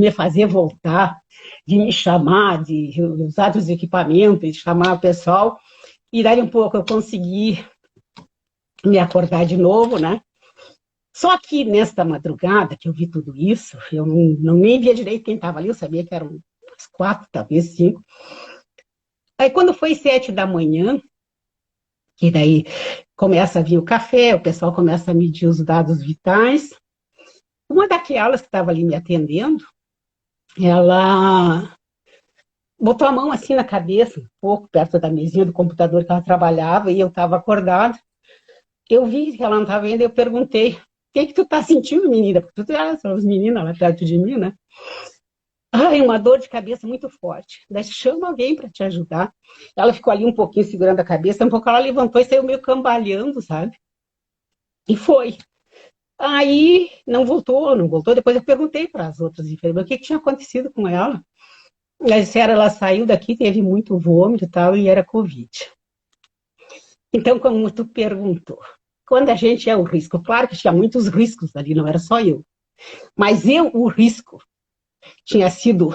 me chamar, de usar os equipamentos, de chamar o pessoal. E daí um pouco eu consegui me acordar de novo, né? Só que nesta madrugada que eu vi tudo isso, eu não nem via direito quem estava ali, eu sabia que eram umas 4, talvez 5. Aí quando foi 7 da manhã, que daí começa a vir o café, o pessoal começa a medir os dados vitais, uma daquelas que estava ali me atendendo, ela botou a mão assim na cabeça, um pouco perto da mesinha do computador que ela trabalhava, e eu estava acordada. Eu vi que ela não estava vendo, eu perguntei, o que tu tá sentindo, menina? Porque tu são as meninas lá perto de mim, né? Ai, uma dor de cabeça muito forte. Daí chama alguém para te ajudar. Ela ficou ali um pouquinho segurando a cabeça, um pouco ela levantou e saiu meio cambaleando, sabe? E foi. Aí não voltou, não voltou. Depois eu perguntei para as outras enfermeiras o que tinha acontecido com ela. Elas disseram, ela saiu daqui, teve muito vômito e tal, e era Covid. Então, como tu perguntou, quando a gente é o risco, claro que tinha muitos riscos ali, não era só eu. Mas o risco, tinha sido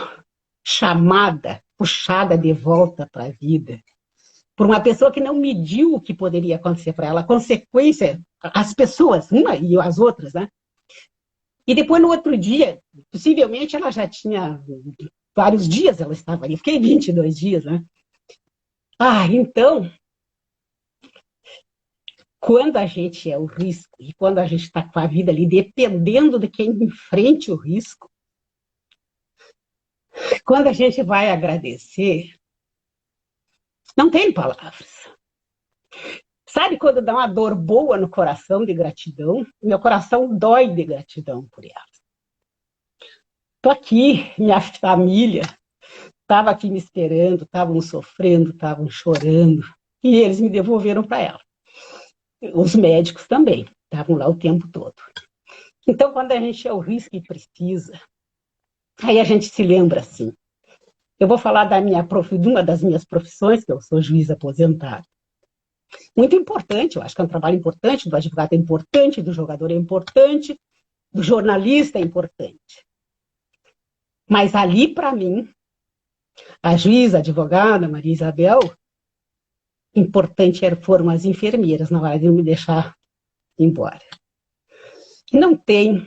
chamada, puxada de volta para a vida, por uma pessoa que não mediu o que poderia acontecer para ela, a consequência, as pessoas, uma e as outras, né? E depois, no outro dia, possivelmente ela já tinha vários dias, ela estava ali, fiquei 22 dias, né? Então, quando a gente é o risco e quando a gente está com a vida ali, dependendo de quem enfrente o risco, quando a gente vai agradecer, não tem palavras. Sabe quando dá uma dor boa no coração de gratidão? Meu coração dói de gratidão por ela. Estou aqui, minha família estava aqui me esperando, estavam sofrendo, estavam chorando, e eles me devolveram para ela. Os médicos também, estavam lá o tempo todo. Então, quando a gente é o risco e precisa, aí a gente se lembra assim. Eu vou falar de uma das minhas profissões, que eu sou juiz aposentado. Muito importante, eu acho que é um trabalho importante, do advogado é importante, do jogador é importante, do jornalista é importante. Mas ali, para mim, a juíza, a advogada, Maria Isabel, importante foram as enfermeiras na hora de me deixar embora. Não tem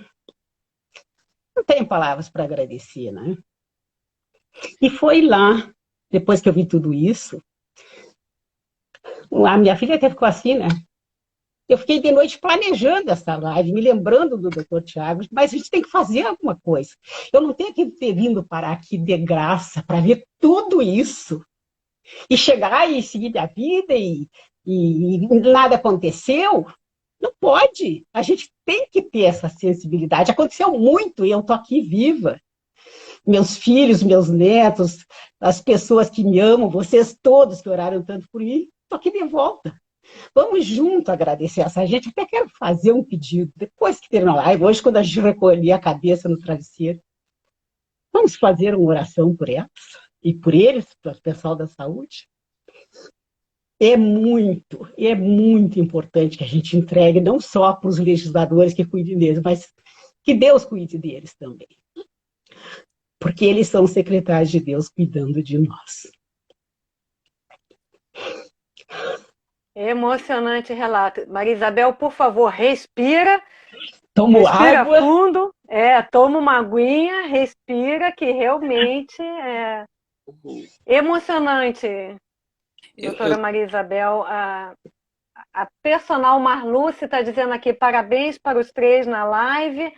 palavras para agradecer, né? E foi lá, depois que eu vi tudo isso, a minha filha até ficou assim, né? Eu fiquei de noite planejando essa live, me lembrando do Dr. Tiago, mas a gente tem que fazer alguma coisa. Eu não tenho que ter vindo parar aqui de graça para ver tudo isso e chegar e seguir a vida e nada aconteceu. Não pode. A gente tem que ter essa sensibilidade. Aconteceu muito e eu estou aqui viva. Meus filhos, meus netos, as pessoas que me amam, vocês todos que oraram tanto por mim, estou aqui de volta. Vamos junto agradecer essa gente. Até quero fazer um pedido, depois que terminar a live, hoje, quando a gente recolher a cabeça no travesseiro, vamos fazer uma oração por elas e por eles, para o pessoal da saúde. É muito importante que a gente entregue, não só para os legisladores que cuidem deles, mas que Deus cuide deles também. Porque eles são secretários de Deus cuidando de nós. Emocionante relato. Maria Isabel, por favor, respira. Tomo respira água. fundo. Toma uma aguinha, respira, que realmente é emocionante. Doutora Maria Isabel, a personal Marluce está dizendo aqui, parabéns para os três na live.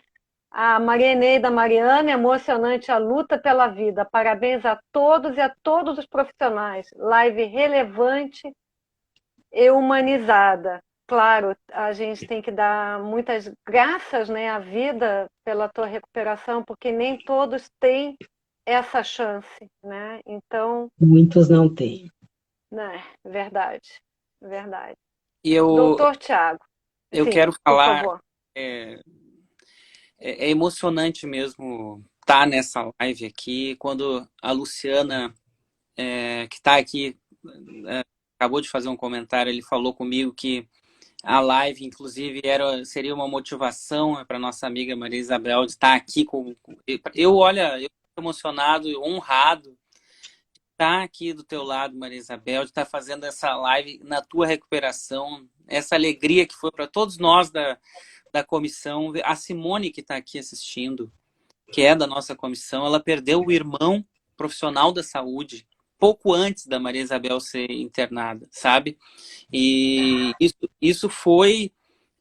A Maria Eneida Mariana, emocionante a luta pela vida. Parabéns a todos e a todos os profissionais. Live relevante e humanizada. Claro, a gente tem que dar muitas graças, né, à vida pela tua recuperação, porque nem todos têm essa chance, né? Então... Muitos não têm. Né, verdade, verdade. Doutor Tiago. Eu quero falar... É emocionante mesmo estar nessa live aqui, quando a Luciana, que está aqui, acabou de fazer um comentário, ele falou comigo que a live, inclusive, seria uma motivação para nossa amiga Maria Isabel de estar aqui. Eu estou emocionado, honrado de estar aqui do teu lado, Maria Isabel, de estar fazendo essa live na tua recuperação, essa alegria que foi para todos nós da comissão. A Simone, que está aqui assistindo, que é da nossa comissão, ela perdeu o irmão profissional da saúde pouco antes da Maria Isabel ser internada, sabe? E isso foi...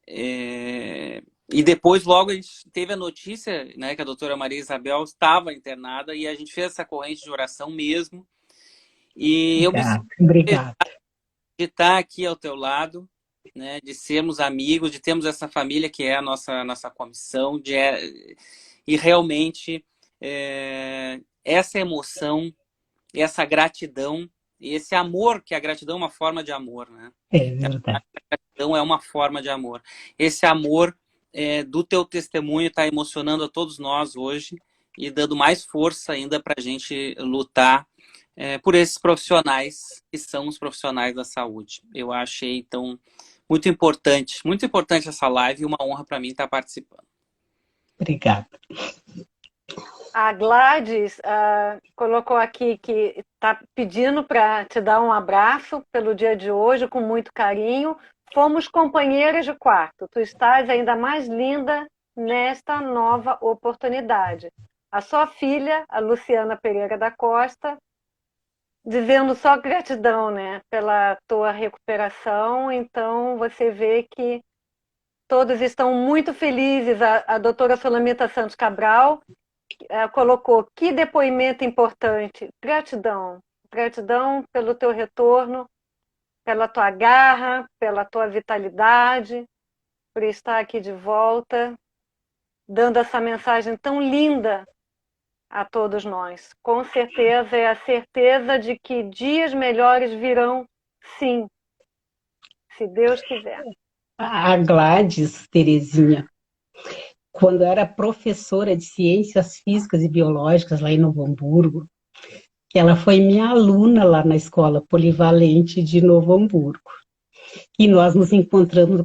E depois, logo, a gente teve a notícia, né, que a doutora Maria Isabel estava internada e a gente fez essa corrente de oração mesmo. E eu me sinto de estar aqui ao teu lado, né, de sermos amigos, de termos essa família que é a nossa comissão, e realmente essa emoção, essa gratidão, e esse amor, que a gratidão é uma forma de amor, né? É verdade. A gratidão é uma forma de amor. Esse amor do teu testemunho está emocionando a todos nós hoje e dando mais força ainda para a gente lutar por esses profissionais que são os profissionais da saúde. Eu achei, então, muito importante essa live e uma honra para mim estar participando. Obrigada. A Gladys colocou aqui que está pedindo para te dar um abraço pelo dia de hoje, com muito carinho. Fomos companheiras de quarto. Tu estás ainda mais linda nesta nova oportunidade. A sua filha, a Luciana Pereira da Costa, dizendo só gratidão, né, pela tua recuperação. Então, você vê que todos estão muito felizes. A doutora Solamita Santos Cabral colocou: que depoimento importante. Gratidão. Gratidão pelo teu retorno, pela tua garra, pela tua vitalidade, por estar aqui de volta, dando essa mensagem tão linda a todos nós. Com certeza, é a certeza de que dias melhores virão, sim, se Deus quiser. A Gladys, Terezinha, quando era professora de ciências físicas e biológicas lá em Novo Hamburgo, ela foi minha aluna lá na escola polivalente de Novo Hamburgo. E nós nos encontramos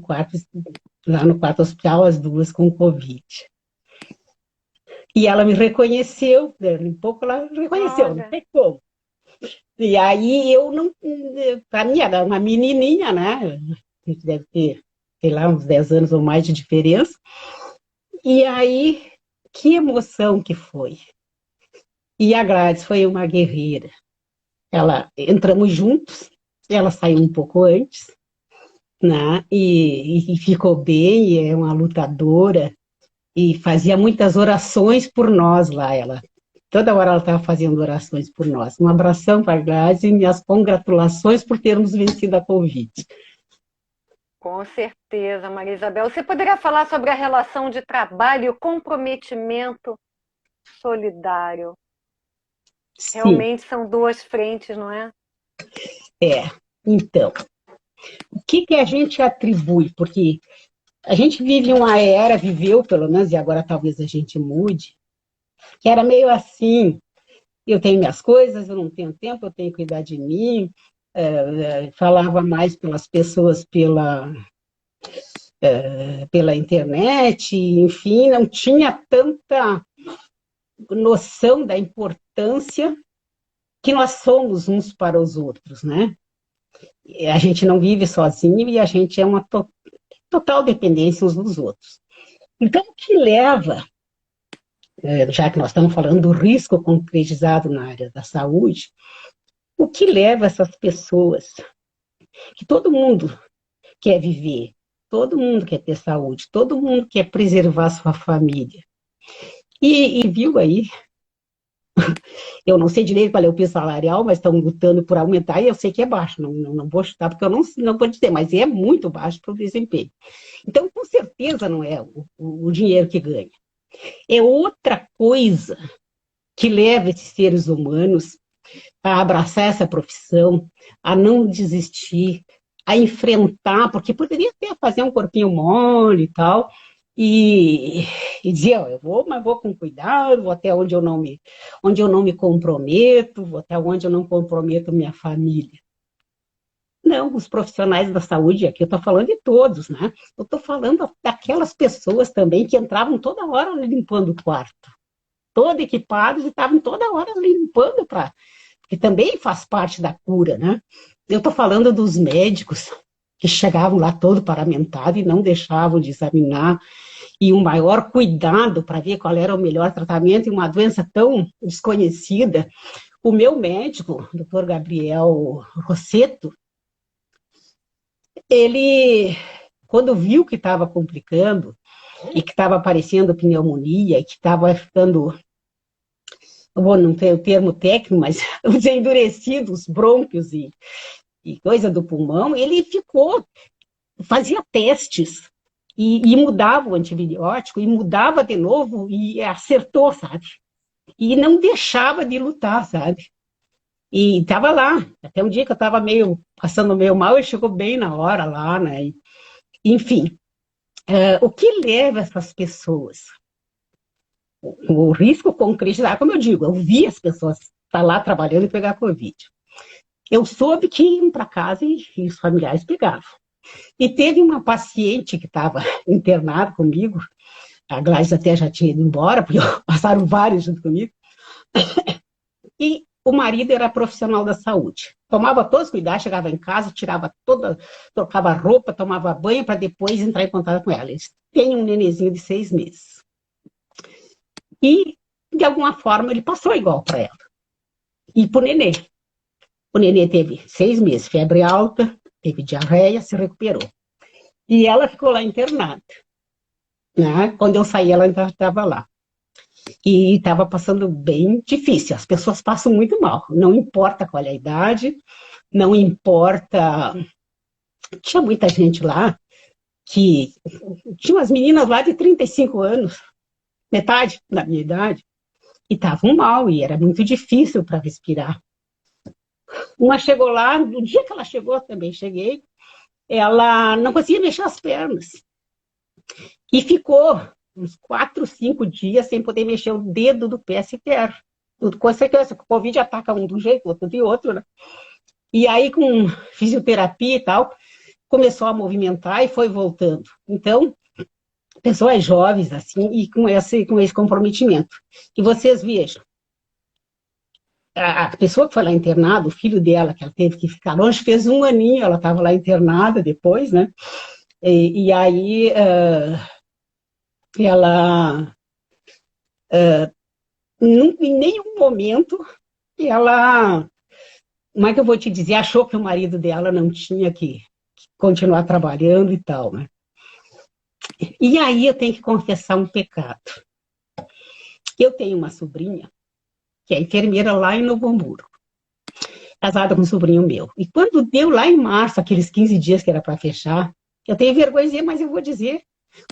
lá no quarto hospital, as duas com Covid. E ela me reconheceu, um pouco ela me reconheceu, Olha. Não sei como. E aí eu não, para mim era uma menininha, né? A gente deve ter, sei lá, uns 10 anos ou mais de diferença. E aí, que emoção que foi. E a Gladys foi uma guerreira. Entramos juntos, ela saiu um pouco antes, né? E ficou bem, é uma lutadora, e fazia muitas orações por nós lá. Toda hora ela estava fazendo orações por nós. Um abração para a Gladys e minhas congratulações por termos vencido a Covid. Com certeza, Maria Isabel. Você poderia falar sobre a relação de trabalho e o comprometimento solidário? Sim. Realmente são duas frentes, não é? Então, o que a gente atribui? Porque a gente viveu pelo menos, e agora talvez a gente mude, que era meio assim: eu tenho minhas coisas, eu não tenho tempo, eu tenho que cuidar de mim. Falava mais pelas pessoas pela internet, enfim, não tinha tanta noção da importância que nós somos uns para os outros, né? A gente não vive sozinho e a gente é uma total dependência uns dos outros. Então, o que leva, já que nós estamos falando do risco concretizado na área da saúde, o que leva essas pessoas, que todo mundo quer viver, todo mundo quer ter saúde, todo mundo quer preservar sua família. E viu aí, eu não sei direito qual é o piso salarial, mas estão lutando por aumentar, e eu sei que é baixo, não vou chutar, porque eu não vou dizer, mas é muito baixo para o desempenho. Então, com certeza não é o dinheiro que ganha. É outra coisa que leva esses seres humanos a abraçar essa profissão, a não desistir, a enfrentar, porque poderia até fazer um corpinho mole e tal, e dizer: eu vou, mas vou com cuidado, vou até onde eu não me comprometo, vou até onde eu não comprometo minha família. Não, os profissionais da saúde, aqui eu estou falando de todos, né? Eu estou falando daquelas pessoas também que entravam toda hora limpando o quarto, todo equipados, e estavam toda hora limpando, porque também faz parte da cura, né? Eu estou falando dos médicos que chegavam lá todo paramentado e não deixavam de examinar, e um maior cuidado para ver qual era o melhor tratamento em uma doença tão desconhecida. O meu médico, o Dr. Gabriel Rosseto, ele, quando viu que estava complicando e que estava aparecendo pneumonia e que estava ficando, bom, não tem o termo técnico, mas os endurecidos, brônquios e coisa do pulmão, ele fazia testes e mudava o antibiótico, e mudava de novo, e acertou, sabe? e não deixava de lutar, sabe? E estava lá, até um dia que eu estava passando meio mal, ele chegou bem na hora lá, né? Enfim, o que leva essas pessoas? O risco concretizado, como eu digo, eu vi as pessoas estar lá trabalhando e pegar Covid. Eu soube que iam para casa e os familiares pegavam. E teve uma paciente que estava internada comigo, a Gladys até já tinha ido embora, porque passaram vários junto comigo, e o marido era profissional da saúde. Tomava todos os cuidados, chegava em casa, tirava toda, trocava roupa, tomava banho para depois entrar em contato com ela. Eles têm um nenenzinho de 6 meses. E, de alguma forma, ele passou igual para ela. E para o nenê. O nenê teve 6 meses, febre alta, teve diarreia, se recuperou. E ela ficou lá internada. Né? Quando eu saí, ela ainda estava lá. E estava passando bem difícil. As pessoas passam muito mal. Não importa qual é a idade, não importa... Tinha muita gente lá que... Tinha umas meninas lá de 35 anos, metade da minha idade, e estavam mal, e era muito difícil para respirar. Uma chegou lá, no dia que ela chegou, também cheguei, ela não conseguia mexer as pernas. E ficou uns 4, 5 dias sem poder mexer o dedo do pé sequer. Com certeza, o Covid ataca um de um jeito, outro de outro, né? E aí, com fisioterapia e tal, começou a movimentar e foi voltando. Então, pessoas jovens, assim, e com esse comprometimento. E vocês vejam, a pessoa que foi lá internada, o filho dela, que ela teve que ficar longe, fez 1 aninho, ela estava lá internada depois, né? E aí, ela, em nenhum momento, ela, como é que eu vou te dizer, achou que o marido dela não tinha que continuar trabalhando e tal, né? E aí eu tenho que confessar um pecado. Eu tenho uma sobrinha, que é enfermeira lá em Novo Hamburgo, casada com um sobrinho meu. E quando deu lá em março, aqueles 15 dias que era para fechar, eu tenho vergonha de dizer, mas eu vou dizer,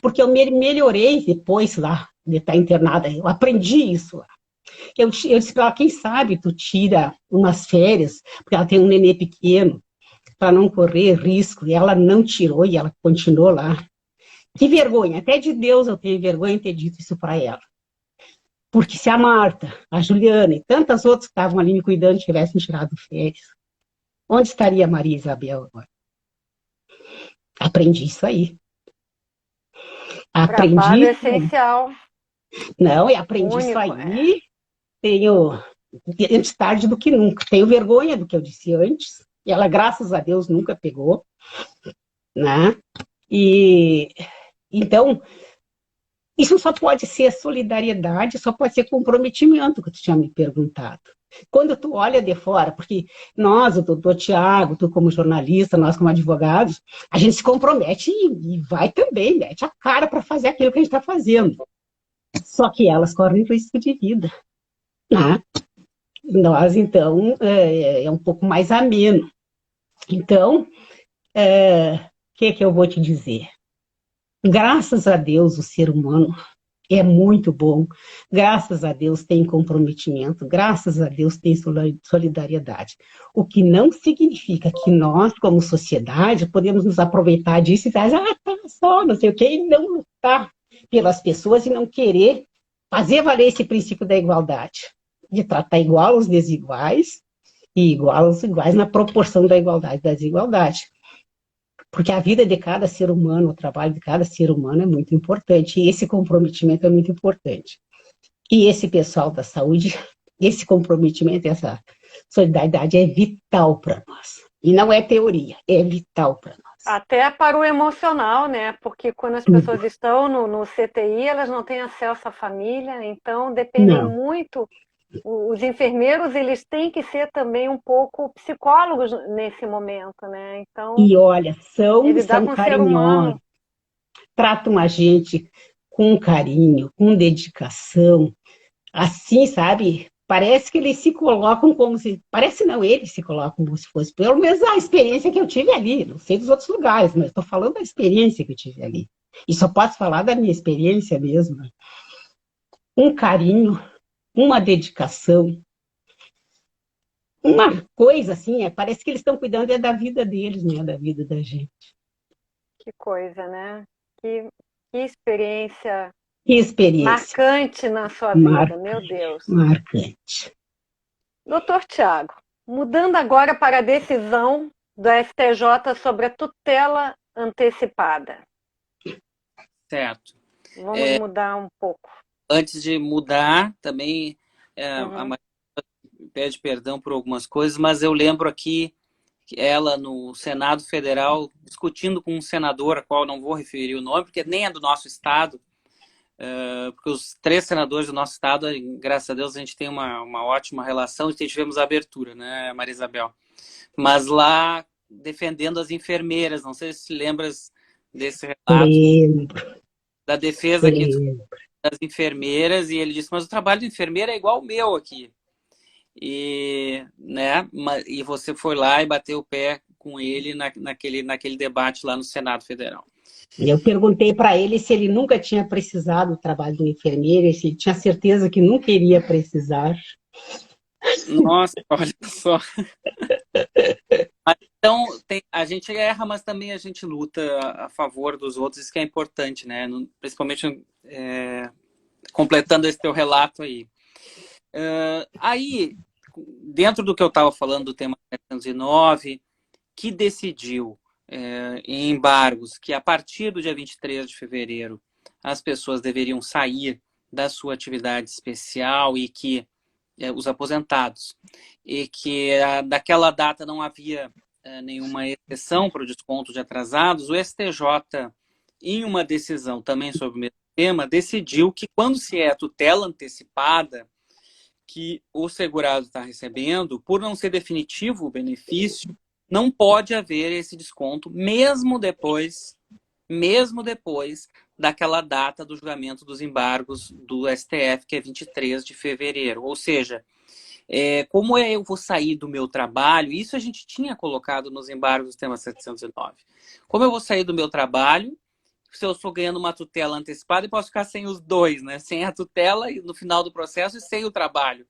porque eu melhorei depois lá, de estar internada, eu aprendi isso lá. Eu disse para ela, quem sabe tu tira umas férias, porque ela tem um nenê pequeno, para não correr risco, e ela não tirou, e ela continuou lá. Que vergonha, até de Deus eu tenho vergonha de ter dito isso para ela. Porque se a Marta, a Juliana e tantas outras que estavam ali me cuidando tivessem tirado férias, onde estaria a Maria Isabel agora? Aprendi isso aí. Trabalho essencial. Não, e aprendi único, isso aí. Tenho, antes tarde do que nunca. Tenho vergonha do que eu disse antes. E ela, graças a Deus, nunca pegou. Né? E, então, isso só pode ser solidariedade, só pode ser comprometimento, que tu tinha me perguntado. Quando tu olha de fora, porque nós, o doutor Tiago, tu como jornalista, nós como advogados, a gente se compromete e vai também, mete a cara para fazer aquilo que a gente está fazendo. Só que elas correm risco de vida. Né? Nós, então, é um pouco mais ameno. Então, que eu vou te dizer? Graças a Deus, o ser humano é muito bom. Graças a Deus tem comprometimento. Graças a Deus tem solidariedade. O que não significa que nós, como sociedade, podemos nos aproveitar disso e dizer, tá só, não sei o quê, e não lutar pelas pessoas e não querer fazer valer esse princípio da igualdade, de tratar igual os desiguais e igual os iguais na proporção da igualdade e da desigualdade. Porque a vida de cada ser humano, o trabalho de cada ser humano é muito importante, e esse comprometimento é muito importante. E esse pessoal da saúde, esse comprometimento, essa solidariedade é vital para nós. E não é teoria, é vital para nós. Até para o emocional, né? Porque quando as pessoas estão no CTI, elas não têm acesso à família, então dependem muito. Os enfermeiros, eles têm que ser também um pouco psicólogos nesse momento, né? Então, e olha, são carinhosos, tratam a gente com carinho, com dedicação, assim, sabe? Parece que eles se colocam como se... Parece não, eles se colocam como se fosse... Pelo menos a experiência que eu tive ali. Não sei dos outros lugares, mas estou falando da experiência que eu tive ali. E só posso falar da minha experiência mesmo. Um carinho uma dedicação, uma coisa assim, parece que eles estão cuidando da vida deles, não é da vida da gente. Que coisa, né? Que experiência Que experiência marcante na sua vida, meu Deus. marcante. Doutor Tiago, mudando agora para a decisão do STJ sobre a tutela antecipada. Certo. Vamos mudar um pouco. Antes de mudar, também a Maria pede perdão por algumas coisas, mas eu lembro aqui que ela no Senado Federal, discutindo com um senador, a qual não vou referir o nome, porque nem é do nosso estado, porque os 3 senadores do nosso estado, graças a Deus, a gente tem uma ótima relação, e tivemos a abertura, né, Maria Isabel? Mas lá, defendendo as enfermeiras, não sei se lembras desse relato. Lembro. Da defesa aqui das enfermeiras, e ele disse, mas o trabalho de enfermeira é igual o meu aqui. E, né, e você foi lá e bateu o pé com ele naquele debate lá no Senado Federal. Eu perguntei para ele se ele nunca tinha precisado do trabalho de enfermeira, se ele tinha certeza que nunca iria precisar. Nossa, olha só. Então, a gente erra, mas também a gente luta a favor dos outros, isso que é importante, né? Principalmente completando esse teu relato aí. Aí, dentro do que eu estava falando do tema 709, que decidiu em embargos que a partir do dia 23 de fevereiro as pessoas deveriam sair da sua atividade especial e que os aposentados, e que daquela data não havia nenhuma exceção para o desconto de atrasados, o STJ, em uma decisão também sobre o mesmo tema, decidiu que quando se é tutela antecipada que o segurado está recebendo, por não ser definitivo o benefício, não pode haver esse desconto, mesmo depois daquela data do julgamento dos embargos do STF, que é 23 de fevereiro. Ou seja, como eu vou sair do meu trabalho, isso a gente tinha colocado nos embargos do tema 709. Como eu vou sair do meu trabalho, se eu estou ganhando uma tutela antecipada, eu posso ficar sem os dois, né? Sem a tutela no final do processo e sem o trabalho.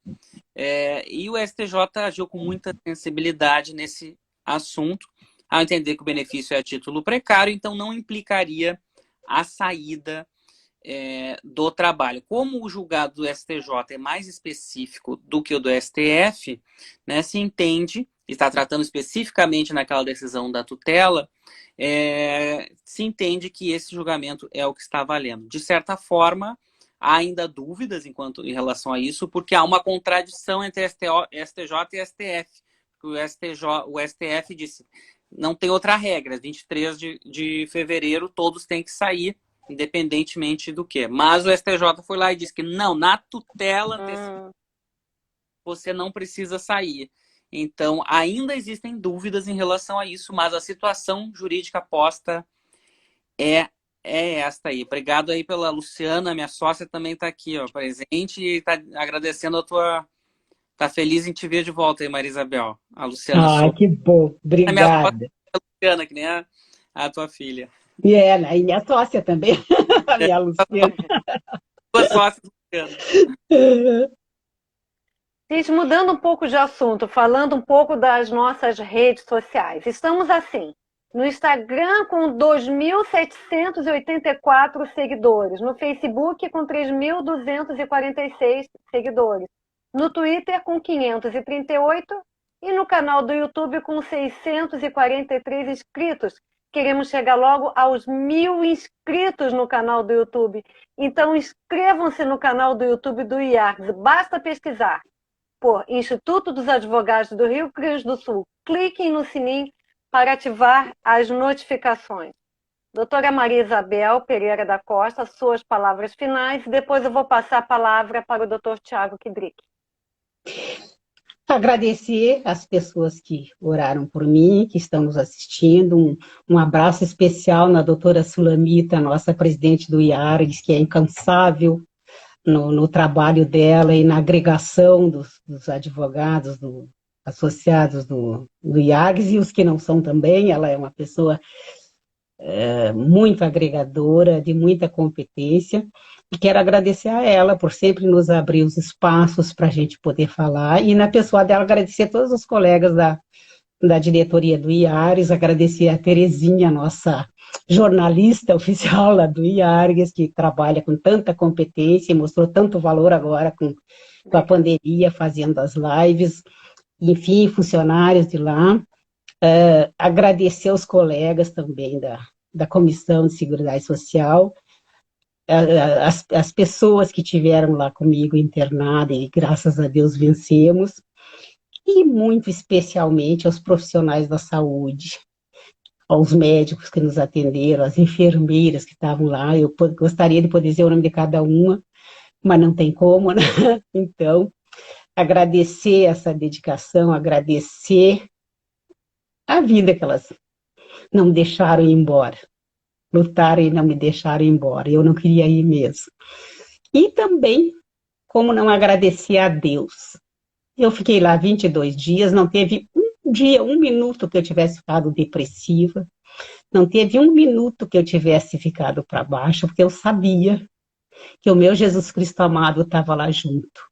E o STJ agiu com muita sensibilidade nesse assunto, ao entender que o benefício é a título precário, então não implicaria a saída do trabalho. Como o julgado do STJ é mais específico do que o do STF, né, se entende, está tratando especificamente naquela decisão da tutela, se entende que esse julgamento é o que está valendo. De certa forma, há ainda dúvidas em relação a isso, porque há uma contradição entre STJ e STF. O STF disse, não tem outra regra, 23 de fevereiro todos têm que sair, independentemente do que. Mas o STJ foi lá e disse que não, na tutela antecipada você não precisa sair. Então, ainda existem dúvidas em relação a isso, mas a situação jurídica posta é esta aí. Obrigado aí pela Luciana, minha sócia também está aqui, ó, presente, e está agradecendo a tua... Está feliz em te ver de volta aí, Maria Isabel. A Luciana. Que bom. Obrigada. A minha Luciana, que nem a tua filha. E minha sócia também, a minha Luciana. Tua sócia, Luciana. Gente, mudando um pouco de assunto, falando um pouco das nossas redes sociais. Estamos assim, no Instagram com 2.784 seguidores, no Facebook com 3.246 seguidores, no Twitter com 538 e no canal do YouTube com 643 inscritos. Queremos chegar logo aos 1.000 inscritos no canal do YouTube. Então, inscrevam-se no canal do YouTube do IARGS. Basta pesquisar por Instituto dos Advogados do Rio Grande do Sul. Cliquem no sininho para ativar as notificações. Doutora Maria Isabel Pereira da Costa, suas palavras finais. Depois eu vou passar a palavra para o doutor Tiago Kidrick. Agradecer às pessoas que oraram por mim, que estão nos assistindo. Um abraço especial na doutora Sulamita, nossa presidente do IARGS, que é incansável no trabalho dela e na agregação dos advogados associados do IARGS e os que não são também. Ela é uma pessoa muito agregadora, de muita competência, e quero agradecer a ela por sempre nos abrir os espaços para a gente poder falar, e na pessoa dela agradecer a todos os colegas da diretoria do IARES, agradecer a Terezinha, nossa jornalista oficial lá do IARES, que trabalha com tanta competência e mostrou tanto valor agora com a pandemia, fazendo as lives, enfim, funcionários de lá. Agradecer aos colegas também da Comissão de Seguridade Social, as pessoas que tiveram lá comigo internada e graças a Deus vencemos, e muito especialmente aos profissionais da saúde, aos médicos que nos atenderam, às enfermeiras que estavam lá. Eu gostaria de poder dizer o nome de cada uma, mas não tem como, né? Então, agradecer essa dedicação, agradecer a vida que elas não me deixaram ir embora. Lutaram e não me deixaram ir embora. Eu não queria ir mesmo. E também, como não agradecer a Deus. Eu fiquei lá 22 dias, não teve um dia, um minuto que eu tivesse ficado depressiva, não teve um minuto que eu tivesse ficado para baixo, porque eu sabia que o meu Jesus Cristo amado estava lá junto.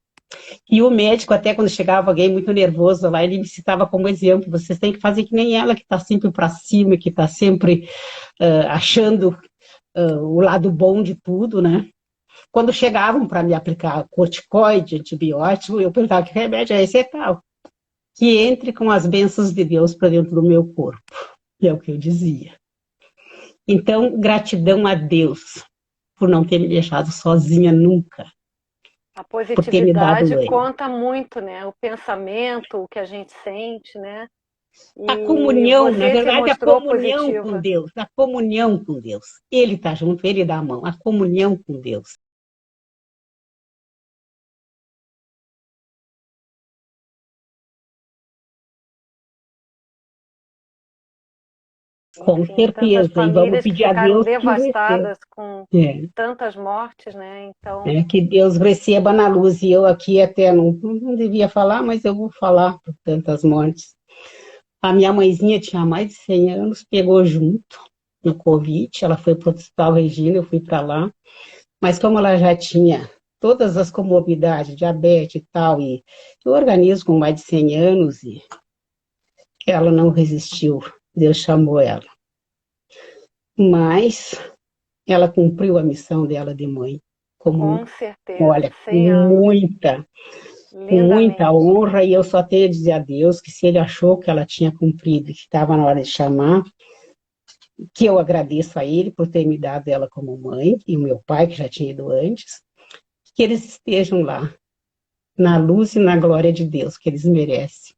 E o médico, até quando chegava alguém muito nervoso lá, ele me citava como exemplo: vocês têm que fazer que nem ela, que está sempre para cima, que está sempre achando o lado bom de tudo, né? Quando chegavam para me aplicar corticoide, antibiótico, eu perguntava: que remédio é esse e tal? Que entre com as bênçãos de Deus para dentro do meu corpo. É o que eu dizia. Então, gratidão a Deus por não ter me deixado sozinha nunca. A Por ter me dado positividade ânimo. conta muito, né? O pensamento, o que a gente sente, né? A E comunhão, na você se verdade, a mostrou comunhão com positiva. Deus, a comunhão com Deus. Ele está junto, ele dá a mão, a comunhão com Deus. Com Enfim, tantas certeza, e vamos famílias que pedir a ficaram Deus que receba. devastadas com É. tantas mortes, né? Então, Que Deus receba na luz. E eu aqui até não devia falar, mas eu vou falar por tantas mortes. A minha mãezinha tinha mais de 100 anos, pegou junto no Covid, ela foi para o Hospital Regina, eu fui para lá, mas como ela já tinha todas as comorbidades, diabetes e tal, e o organismo com mais de 100 anos, e ela não resistiu, Deus chamou ela. Mas ela cumpriu a missão dela de mãe, como, com certeza, olha, 100 anos, com muita lindamente. honra, e eu só tenho a dizer a Deus que se ele achou que ela tinha cumprido, que estava na hora de chamar, que eu agradeço a ele por ter me dado ela como mãe, e o meu pai, que já tinha ido antes, que eles estejam lá, na luz e na glória de Deus, que eles merecem.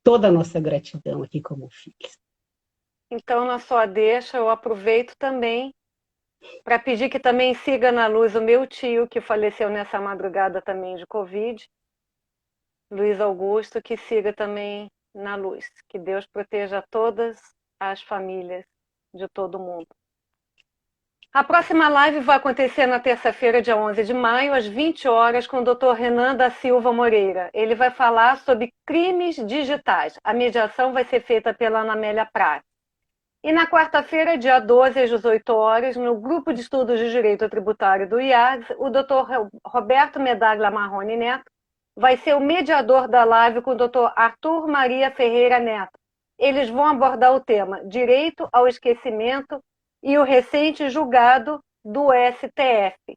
Toda a nossa gratidão aqui como filhos. Então, na sua deixa, eu aproveito também para pedir que também siga na luz o meu tio, que faleceu nessa madrugada também de Covid, Luiz Augusto, que siga também na luz. Que Deus proteja todas as famílias de todo mundo. A próxima live vai acontecer na terça-feira, dia 11 de maio, às 20 horas, com o Dr. Renan da Silva Moreira. Ele vai falar sobre crimes digitais. A mediação vai ser feita pela Ana Amélia Prats. E na quarta-feira, dia 12, às 18 horas, no Grupo de Estudos de Direito Tributário do IAS, o Dr. Roberto Medaglia Marrone Neto vai ser o mediador da live com o Dr. Arthur Maria Ferreira Neto. Eles vão abordar o tema Direito ao Esquecimento e o recente julgado do STF.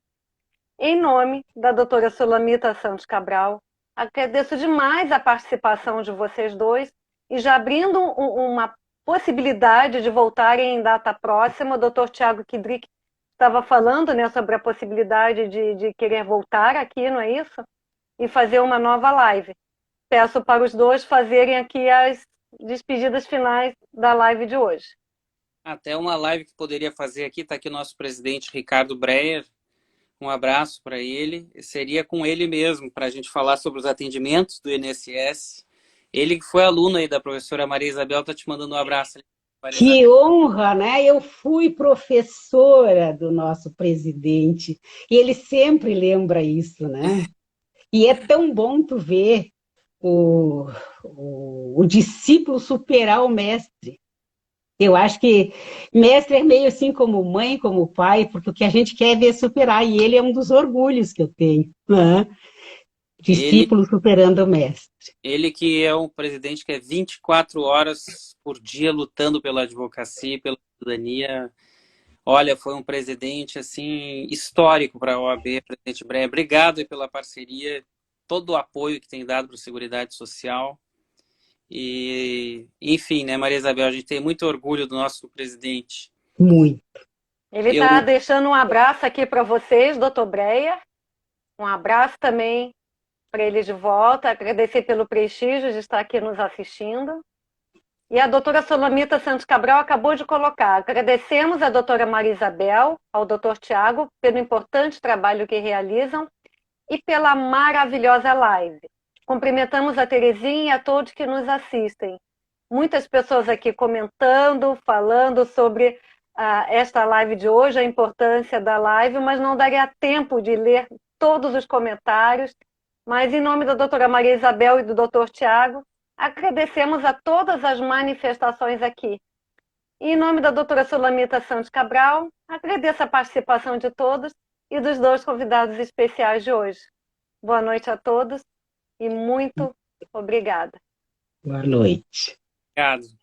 Em nome da doutora Sulamita Santos Cabral, agradeço demais a participação de vocês dois e já abrindo uma possibilidade de voltarem em data próxima. O doutor Tiago Kidrick estava falando, né, sobre a possibilidade de querer voltar aqui, não é isso? E fazer uma nova live. Peço para os dois fazerem aqui as despedidas finais da live de hoje. Até uma live que poderia fazer aqui, está aqui o nosso presidente Ricardo Breyer, um abraço para ele, seria com ele mesmo, para a gente falar sobre os atendimentos do INSS. Ele que foi aluno aí da professora Maria Isabel, está te mandando um abraço. Que honra, né? Eu fui professora do nosso presidente, e ele sempre lembra isso, né? E é tão bom tu ver o discípulo superar o mestre. Eu acho que mestre é meio assim como mãe, como pai, porque o que a gente quer é ver superar, e ele é um dos orgulhos que eu tenho, né? Ele, Discípulo superando o mestre. ele que é um presidente que é 24 horas por dia lutando pela advocacia, pela cidadania. Olha, foi um presidente assim histórico para a OAB, presidente Breia. Obrigado aí pela parceria, todo o apoio que tem dado para a Seguridade Social. E, enfim, né, Maria Isabel, a gente tem muito orgulho do nosso presidente. Muito. Ele Eu, está deixando um abraço aqui para vocês, doutor Breia. Um abraço também para ele de volta. Agradecer pelo prestígio de estar aqui nos assistindo. E a doutora Solamita Santos Cabral acabou de colocar. Agradecemos à doutora Maria Isabel, ao doutor Tiago, pelo importante trabalho que realizam e pela maravilhosa live. Cumprimentamos a Terezinha e a todos que nos assistem. Muitas pessoas aqui comentando, falando sobre esta live de hoje, a importância da live, mas não daria tempo de ler todos os comentários. Mas, em nome da doutora Maria Isabel e do doutor Tiago, agradecemos a todas as manifestações aqui. E, em nome da doutora Solamita Santos Cabral, agradeço a participação de todos e dos dois convidados especiais de hoje. Boa noite a todos e muito obrigada. Boa noite. obrigado.